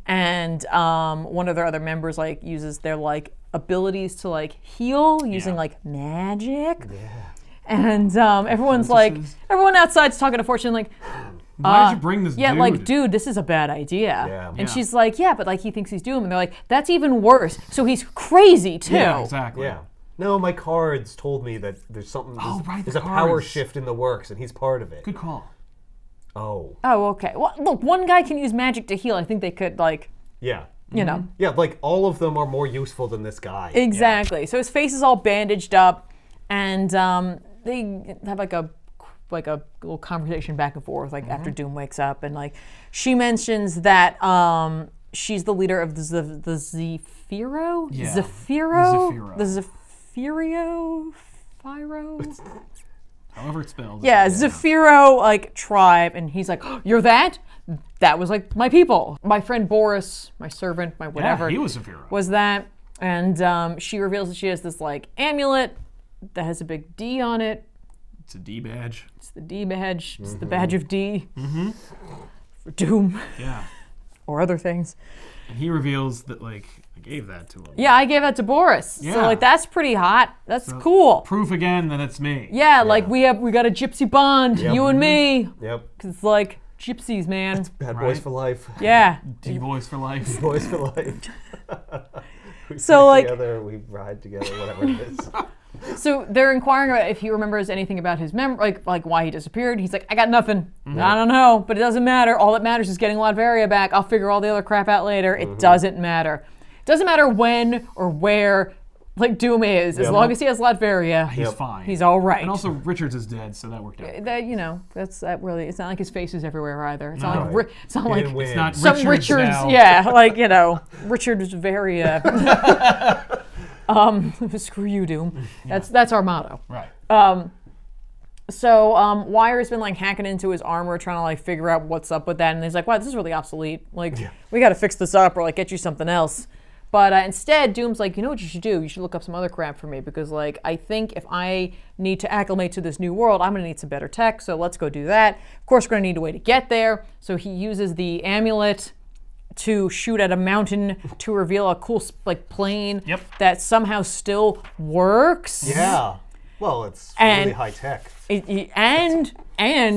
And one of their other members like uses their like abilities to like heal using like magic. And everyone's like, everyone outside's talking to Fortune like, why did you bring this dude? Yeah, like, dude, this is a bad idea. Yeah. And she's like, yeah, but like he thinks he's doomed. And they're like, that's even worse. So he's crazy too. Yeah, exactly. Yeah. No, my cards told me that there's something. There's the a power cards. shift in the works, and he's part of it. Good call. Oh. Oh, okay. Well, look, one guy can use magic to heal. I think they could, like, Yeah. you know. Yeah, like all of them are more useful than this guy. Exactly. So his face is all bandaged up, and they have like a little conversation back and forth, like after Doom wakes up, and like she mentions that she's the leader of the Zephyro? Yeah. Zephyro? Zephyro. The Zephyro? Pyro? However it's spelled. Yeah, Zephyro like tribe, and he's like, oh, you're that? That was like my people. My friend Boris, my servant, my whatever. Yeah, he was Zephyro. Was that. And she reveals that she has this like amulet that has a big D on it. It's a D badge. It's the D badge. It's the badge of D. For Doom. Yeah. Or other things. And he reveals that, like, I gave that to him. Yeah, I gave that to Boris. Yeah. So, like, that's pretty hot. That's cool. Proof again that it's me. Yeah, like, we got a gypsy bond, you and me. Yep. Because it's like, gypsies, man. Bad boys for life. Yeah. D-boys for life. Boys for life. We So, sleep like- together, we ride together, whatever it is. So they're inquiring about if he remembers anything about his like why he disappeared. He's like, I got nothing. I don't know, but it doesn't matter. All that matters is getting Latveria back. I'll figure all the other crap out later. It doesn't matter. It doesn't matter when or where, like Doom is. As long as he has Latveria, He's fine. he's all right. And also, Richards is dead, so that worked out. That, you know, that really. It's not like his face is everywhere either. It's not No. like Right. it's not He like didn't win. It's not some Richards Richards. now. Yeah, like you know, Richards Varia. Screw you, Doom. That's our motto. Right. So Wire's been like hacking into his armor, trying to like figure out what's up with that, and he's like, "Wow, this is really obsolete. Like, we got to fix this up or like get you something else." But instead, Doom's like, "You know what you should do? You should look up some other crap for me because like I think if I need to acclimate to this new world, I'm gonna need some better tech. So let's go do that. Of course, we're gonna need a way to get there. So he uses the amulet to shoot at a mountain to reveal a cool like plane that somehow still works. Yeah. Well, it's And- really high tech. And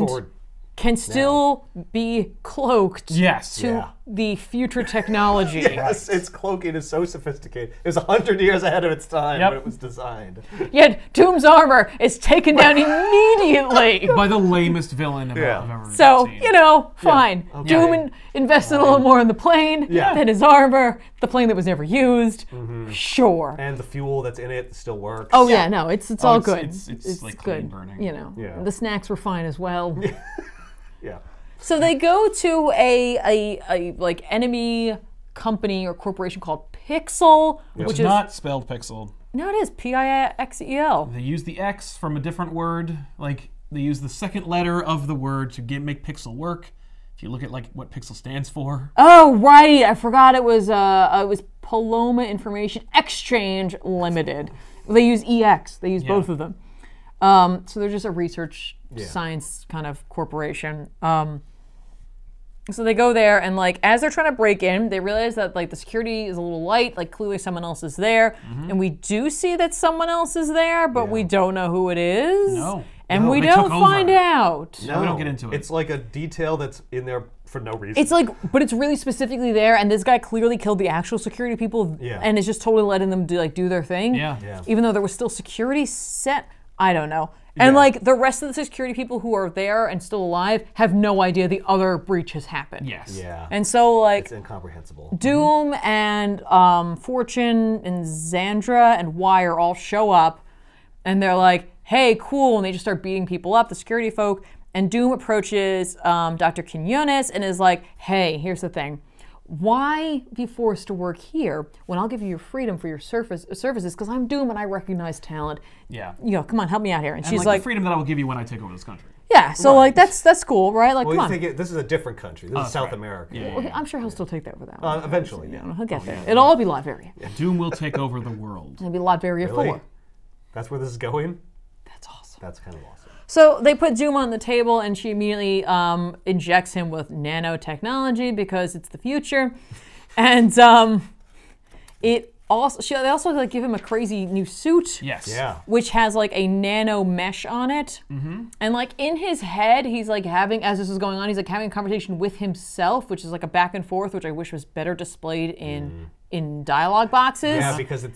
Forward. can still be cloaked Yes. to the future technology. Yes, its cloaking is so sophisticated. It was 100 years ahead of its time when it was designed. Yet Doom's armor is taken down immediately. By the lamest villain I've ever So, seen. you know, fine. okay. Doom invested a little more in the plane than his armor, the plane that was never used. Sure. And the fuel that's in it still works. Oh yeah, no, it's all it's- good. it's like clean good. burning. You know, Yeah. the snacks were fine as well. Yeah. So they go to a like enemy company or corporation called Pixel, which It's is not spelled pixel. no, it is Pixel. They use the X from a different word. Like, they use the second letter of the word to make pixel work. If you look at like what pixel stands for. Oh right, I forgot it was Paloma Information Exchange Limited. They use EX. They use both of them. So they're just a research science kind of corporation. So they go there and like as they're trying to break in, they realize that like the security is a little light, like clearly someone else is there. And we do see that someone else is there, but we don't know who it is. No. And No, we they don't took over. find out. No, we don't get into it. It's like a detail that's in there for no reason. It's like, but it's really specifically there, and this guy clearly killed the actual security people, Yeah. and is just totally letting them do their thing. Yeah. Yeah. Even though there was still security set, I don't know. And Yeah. like the rest of the security people who are there and still alive have no idea the other breach has happened. Yes. Yeah. And so like It's incomprehensible. Doom and Fortune and Xandra and Wire all show up, and they're like, "Hey, cool!" And they just start beating people up, the security folk. And Doom approaches Dr. Quinones and is like, "Hey, here's the thing. Why be forced to work here when I'll give you your freedom for your services? Because I'm Doom and I recognize talent. Yeah. You know, come on, help me out here." And And she's like like, the freedom that I will give you when I take over this country. "Yeah, so like that's cool, right? Like, Well, come you on." think this is a different country. This is that's South right. America. Yeah, yeah, Okay, I'm sure he'll still take that with that. Eventually, You yeah. know, he'll get there. It'll all be Latveria. Doom will take over the world. It'll be Latveria Really? 4. That's where this is going? That's awesome. That's kind of awesome. So they put Doom on the table, and she immediately injects him with nanotechnology because it's the future, and they also like give him a crazy new suit. Yes. Yeah. Which has like a nano mesh on it, and like in his head, he's like having, as this is going on, he's like having a conversation with himself, which is like a back and forth, which I wish was better displayed in dialogue boxes. Yeah, because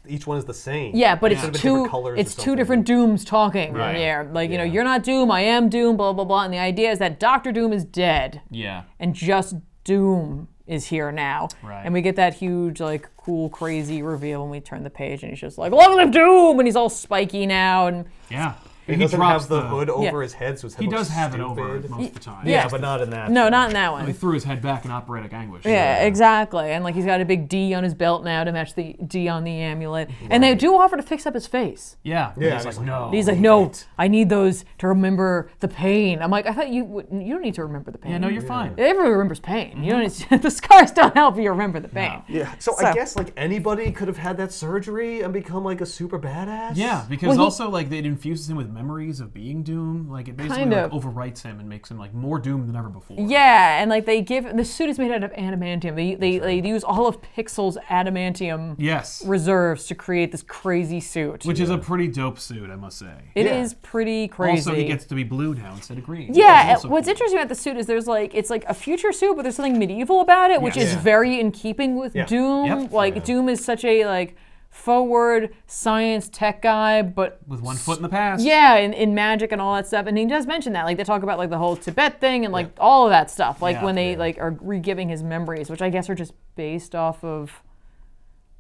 each one is the same. Yeah, but It should have it's been two. different colors or It's two something. different Dooms talking Right. in the air. Like you know, Yeah. you're not Doom, I am Doom. Blah blah blah. And the idea is that Doctor Doom is dead, Yeah. and just Doom is here now. Right. And we get that huge, like, cool, crazy reveal when we turn the page, and he's just like, "Long live Doom!" And he's all spiky now, and Yeah. He doesn't have the hood over his head, so his head He looks does have stupid. it over most of the time. Yeah, but not in that. no, not in that one. He threw his head back in operatic anguish. Yeah, exactly. And like he's got a big D on his belt now to match the D on the amulet. And they do offer to fix up his face. Yeah. Yeah, He's like, no. He's like, "No, I need those to remember the pain." I'm like, "I thought you don't need to remember the pain." Yeah, no, you're fine. Everybody remembers pain. You don't need the scars don't help you remember the pain. Yeah, so I guess like anybody could have had that surgery and become like a super badass. Yeah, because also like it infuses him with memories of being Doom. Like it basically Kind like, of. overwrites him and makes him like more Doom than ever before. Yeah, and like they give the suit is made out of adamantium. They use all of Pixel's adamantium Yes. reserves to create this crazy suit. Which is a pretty dope suit, I must say. It is pretty crazy. Also, he gets to be blue now instead of green. Yeah, Which is also what's cool. interesting about the suit is it's like a future suit, but there's something medieval about it, which Yes. is Yeah. very in keeping with Yeah. Doom. Yep. Like Doom is such a like forward science tech guy, but With one foot in the past. yeah, in magic and all that stuff. And he does mention that, like they talk about like the whole Tibet thing and like all of that stuff. Like Yeah. when they like are re-giving his memories, which I guess are just based off of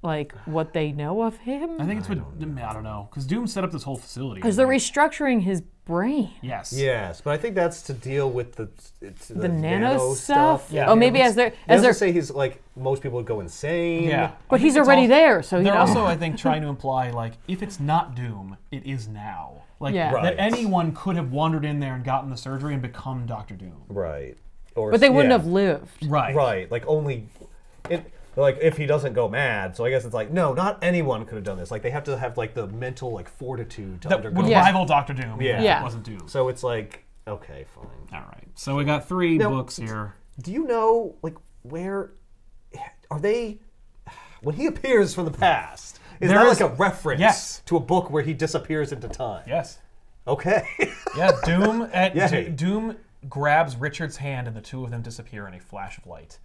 like what they know of him. I think it's what, I don't know. Because Doom set up this whole facility. Because they're restructuring his brain. Yes. Yes, but I think that's to deal with the nano stuff? Yeah. Oh, maybe as They they're also say he's like most people would go insane. Yeah. but I he's think it's already all- there, so you They're know. also, I think, trying to imply, like, if it's not Doom, it is now. Like, Yeah. Right. that anyone could have wandered in there and gotten the surgery and become Dr. Doom. Right. Or But they wouldn't yeah. have lived. Right. Right. Like only. Like if he doesn't go mad, so I guess it's like no, not anyone could have done this. Like they have to have like the mental like fortitude to That undergo. would Yeah. rival Dr. Doom. Yeah. If Yeah. it wasn't Doom. So it's like okay, fine. All right. So we got three Now- books here. Do you know like where are they? When he appears from the past, is There that is- like a reference yes. to a book where he disappears into time? Yes. Okay. Yeah, Doom Yay. Doom grabs Richard's hand and the two of them disappear in a flash of light.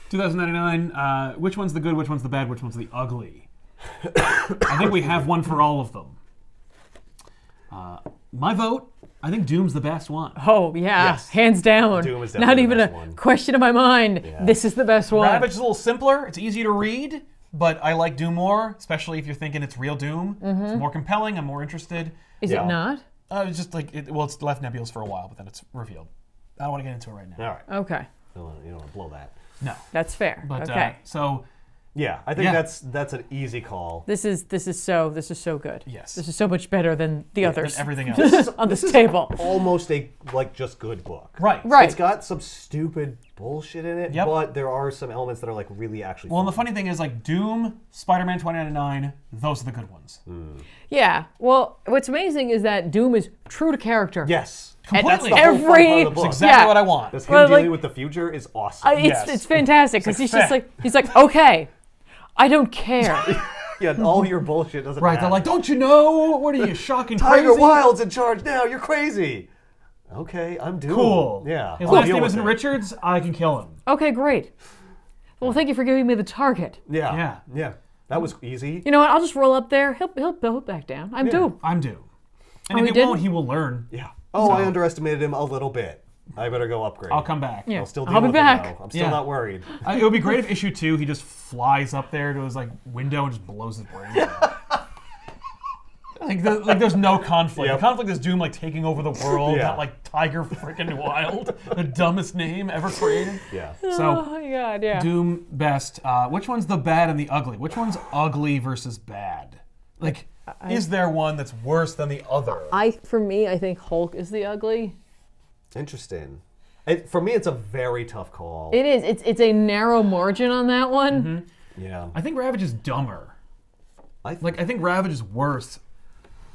2099, which one's the good, which one's the bad, which one's the ugly? I think we have one for all of them. My vote, I think Doom's the best one. Oh, yeah. Yes. Hands down. Doom is Not definitely even the a best one. question in my mind. Yeah. This is the best one. Ravage is a little simpler, it's easy to read, but I like Doom more, especially if you're thinking it's real Doom. It's more compelling, I'm more interested. Is Yeah. it not? It's just like, it's left nebulous for a while, but then it's revealed. I don't want to get into it right now. All right. Okay. You don't want to blow that. No. That's fair. But, okay. so, Yeah, I think Yeah. that's an easy call. This is so good. Yes. This is so much better than the others and everything else. on this table. Almost a like just good book. Right. Right. It's got some stupid bullshit in it, Yep. but there are some elements that are like really actually. Well, and the fun. funny thing is, like, Doom, Spider-Man 2099, those are the good ones. Yeah. Well, what's amazing is that Doom is true to character. Yes, Completely. That's the whole fun part Every- of the book. That's exactly Yeah. what I want. Because him Well, dealing like- with the future is awesome. It's Yes. it's fantastic because It's like he's just fat. like he's like okay, I don't care. Yeah, all your bullshit doesn't Right, matter. they're like, don't you know? What are you, shocking Tiger crazy? Wild's in charge now. You're crazy. Okay, I'm doomed. Cool. Yeah. His I'll last deal name with isn't it. Richards, I can kill him. Okay, great. Well, thank you for giving me the target. Yeah. That was easy. You know what? I'll just roll up there. He'll back down. I'm due. I'm due. And Oh, if he he didn't? won't, he will learn. Yeah. Oh, I underestimated him a little bit. I better go upgrade. I'll come back. Yeah. I'll still I'll deal be with back. it, though. I'm still Yeah. not worried. It would be great if issue 2, he just flies up there to his like window and just blows his brains out. Like there's no conflict. Yep. The conflict is Doom like taking over the world, Yeah. not like Tiger freaking Wild, the dumbest name ever created. Yeah. Oh So my god, yeah. Doom best. Which one's the bad and the ugly? Which one's ugly versus bad? Like, is there one that's worse than the other? For me, I think Hulk is the ugly. Interesting. For me, it's a very tough call. It is. It's a narrow margin on that one. Yeah. I think Ravage is dumber. I think Ravage is worse,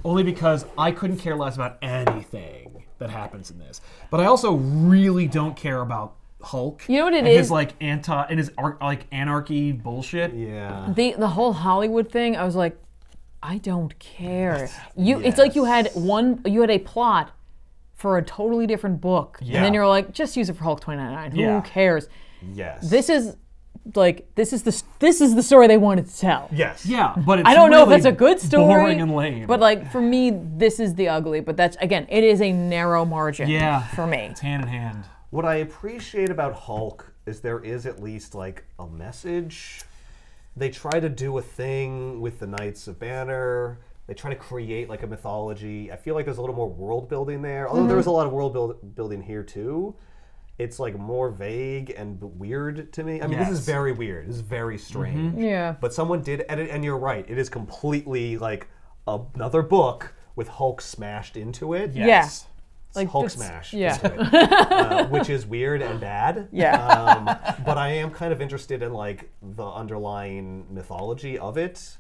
only because I couldn't care less about anything that happens in this. But I also really don't care about Hulk. You know what it and is? His like anarchy bullshit. Yeah. The whole Hollywood thing, I was like, I don't care. It's like you had a plot for a totally different book, and Yeah. then you're like, just use it for Hulk 2099. Who Yeah. cares? Yes. This is the story they wanted to tell. Yes. Yeah, but it's I don't know if really that's a good story. boring and lame. But like for me, this is the ugly. But that's again, it is a narrow margin. Yeah. For me. It's hand in hand. What I appreciate about Hulk is there is at least like a message. They try to do a thing with the Knights of Banner. They try to create like a mythology. I feel like there's a little more world building there. Although there is a lot of world building here too. It's like more vague and weird to me. I mean, this is Yes. very weird. This is very strange. Yeah. But someone did edit, and you're right. It is completely like another book with Hulk smashed into it. Yes. Like Hulk it's- smash. yeah. into it, which is weird and bad. Yeah. But I am kind of interested in like the underlying mythology of it.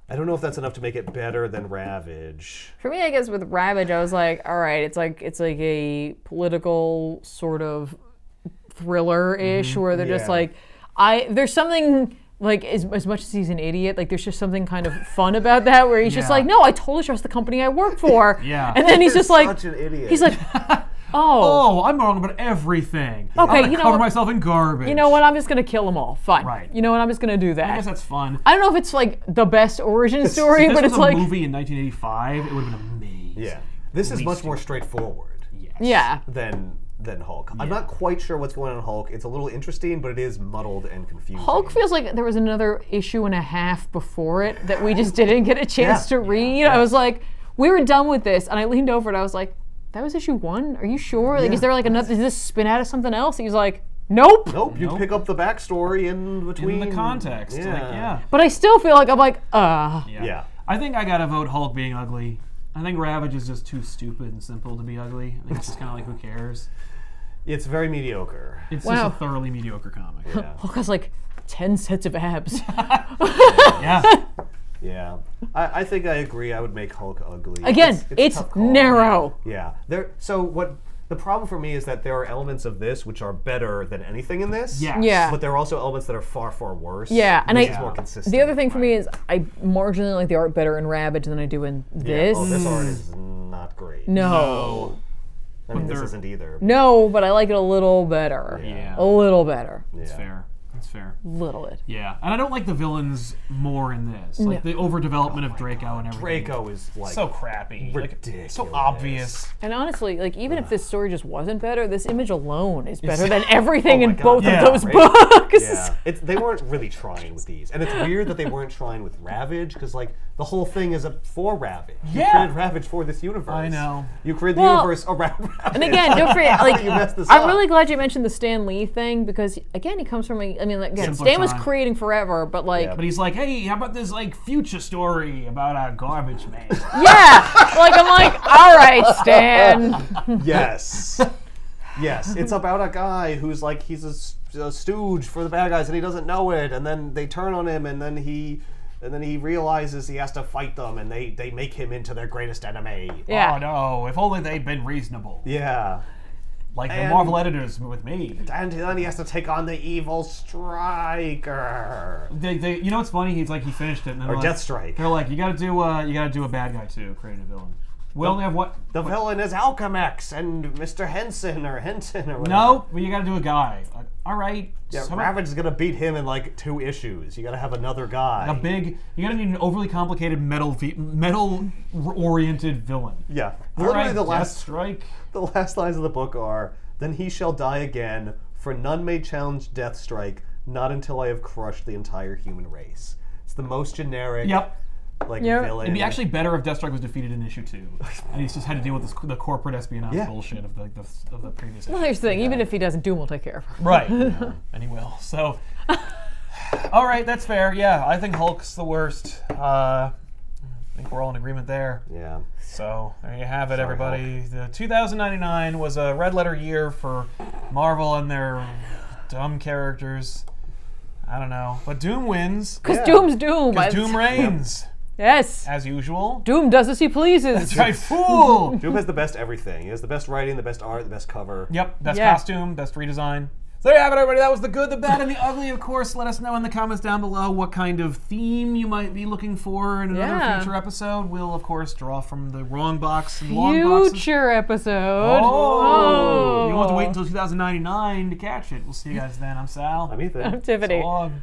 I don't know if that's enough to make it better than Ravage. For me, I guess with Ravage, I was like, all right, it's like a political sort of thriller-ish where they're just Yeah. like, there's something like as much as he's an idiot, like there's just something kind of fun about that where he's just Yeah. like, no, I totally trust the company I work for. Yeah. And then he's just like, Such an idiot. he's like, oh, Oh, I'm wrong about everything. I'm Okay, gonna you know cover what? myself in garbage. you know what? I'm just gonna kill them all. Fine. Right. You know what? I'm just gonna do that. I guess that's fun. I don't know if it's like the best origin story, If this but was it's a like, movie in 1985, it would have been amazing. Yeah. This is Least much more straightforward Yes. yeah. than Hulk. I'm not quite sure what's going on in Hulk. It's a little interesting, but it is muddled and confusing. Hulk feels like there was another issue and a half before it that we just didn't get a chance to read. I was like, we were done with this, and I leaned over and I was like, that was issue 1? Are you sure? Like, Yeah. is there like another? Does this spin out of something else? He's like, nope. Nope, you Nope. pick up the backstory in between. In the context. Yeah. Like, yeah. But I still feel like I'm like, Yeah. I think I gotta vote Hulk being ugly. I think Ravage is just too stupid and simple to be ugly. I think it's just kind of like, who cares? It's very mediocre. It's Wow. just a thoroughly mediocre comic. Yeah. Hulk has like 10 sets of abs. Yeah. Yeah. I think I agree. I would make Hulk ugly. Again, a it's tough call. narrow. Yeah. So what the problem for me is that there are elements of this which are better than anything in this. Yes. Yeah. But there are also elements that are far, far worse. Yeah, and this I- is more consistent. The other thing for me is I marginally like the art better in Ravage than I do in Yeah. this. Oh, this art is not great. No. I mean, this They're- isn't either. No, but I like it a little better. Yeah. A little better. Yeah. It's fair. It's fair. Little bit. Yeah. And I don't like the villains more in this. Like the overdevelopment of Draco and everything. Draco is like So crappy. ridiculous. Like, so obvious. And honestly, like even if this story just wasn't better, this image alone is better than everything Oh my in God. both Yeah, of those right. books. Yeah, they weren't really trying with these, and it's weird that they weren't trying with Ravage because like the whole thing is for Ravage. You Yeah. created Ravage for this universe. I know. You created the Well, universe around Ravage. And again, don't forget, like You messed this I'm up. really glad you mentioned the Stan Lee thing because again, he comes from I mean, like, again, Simpler Stan was time. creating forever, but like Yeah. But he's like, hey, how about this like future story about a garbage man? yeah, like I'm like, all right, Stan. Yes. Yes, it's about a guy who's like he's a stooge for the bad guys and he doesn't know it, and then they turn on him, and then he realizes he has to fight them, and they make him into their greatest enemy. Yeah. Oh no, if only they'd been reasonable. Yeah. Like the And- Marvel editors with me. And then he has to take on the evil Striker. You know what's funny? He's like, he finished it. And Or Deathstrike. They're like, you gotta do a bad guy too, create a villain. We only have what? The villain is Alchemex and Mr. Henson or whatever. No, but you gotta do a guy. Like, all right. Yeah, so Ravage is gonna beat him in like 2 issues. You gotta have another guy. you gotta need an overly complicated metal-oriented villain. Yeah. All Literally right, the last Deathstrike. lines of the book are, "Then he shall die again, for none may challenge Deathstrike, not until I have crushed the entire human race." It's the most generic Yep. villain. It'd be actually better if Deathstrike was defeated in issue 2, and he's just had to deal with the corporate espionage bullshit of the previous issue. Well, here's the thing. Even if he doesn't, Doom will take care of him. Right. And he will. So, all right, that's fair. Yeah, I think Hulk's the worst. I think we're all in agreement there. Yeah. So there you have it, Sorry, everybody. The 2099 was a red letter year for Marvel and their dumb characters. I don't know, but Doom wins. Because Doom's Doom. Because Doom reigns, Yes. as usual. Doom does as he pleases. That's right, fool. Doom has the best everything. He has the best writing, the best art, the best cover. Yep, best Yeah. costume, best redesign. So there you have it, everybody. That was the good, the bad, and the ugly. Of course, let us know in the comments down below what kind of theme you might be looking for in another Yeah. future episode. We'll, of course, draw from the wrong box and long boxes. Future episode. Oh! You won't have to wait until 2099 to catch it. We'll see you guys then. I'm Sal. I'm Ethan. I'm Tiffany. So long.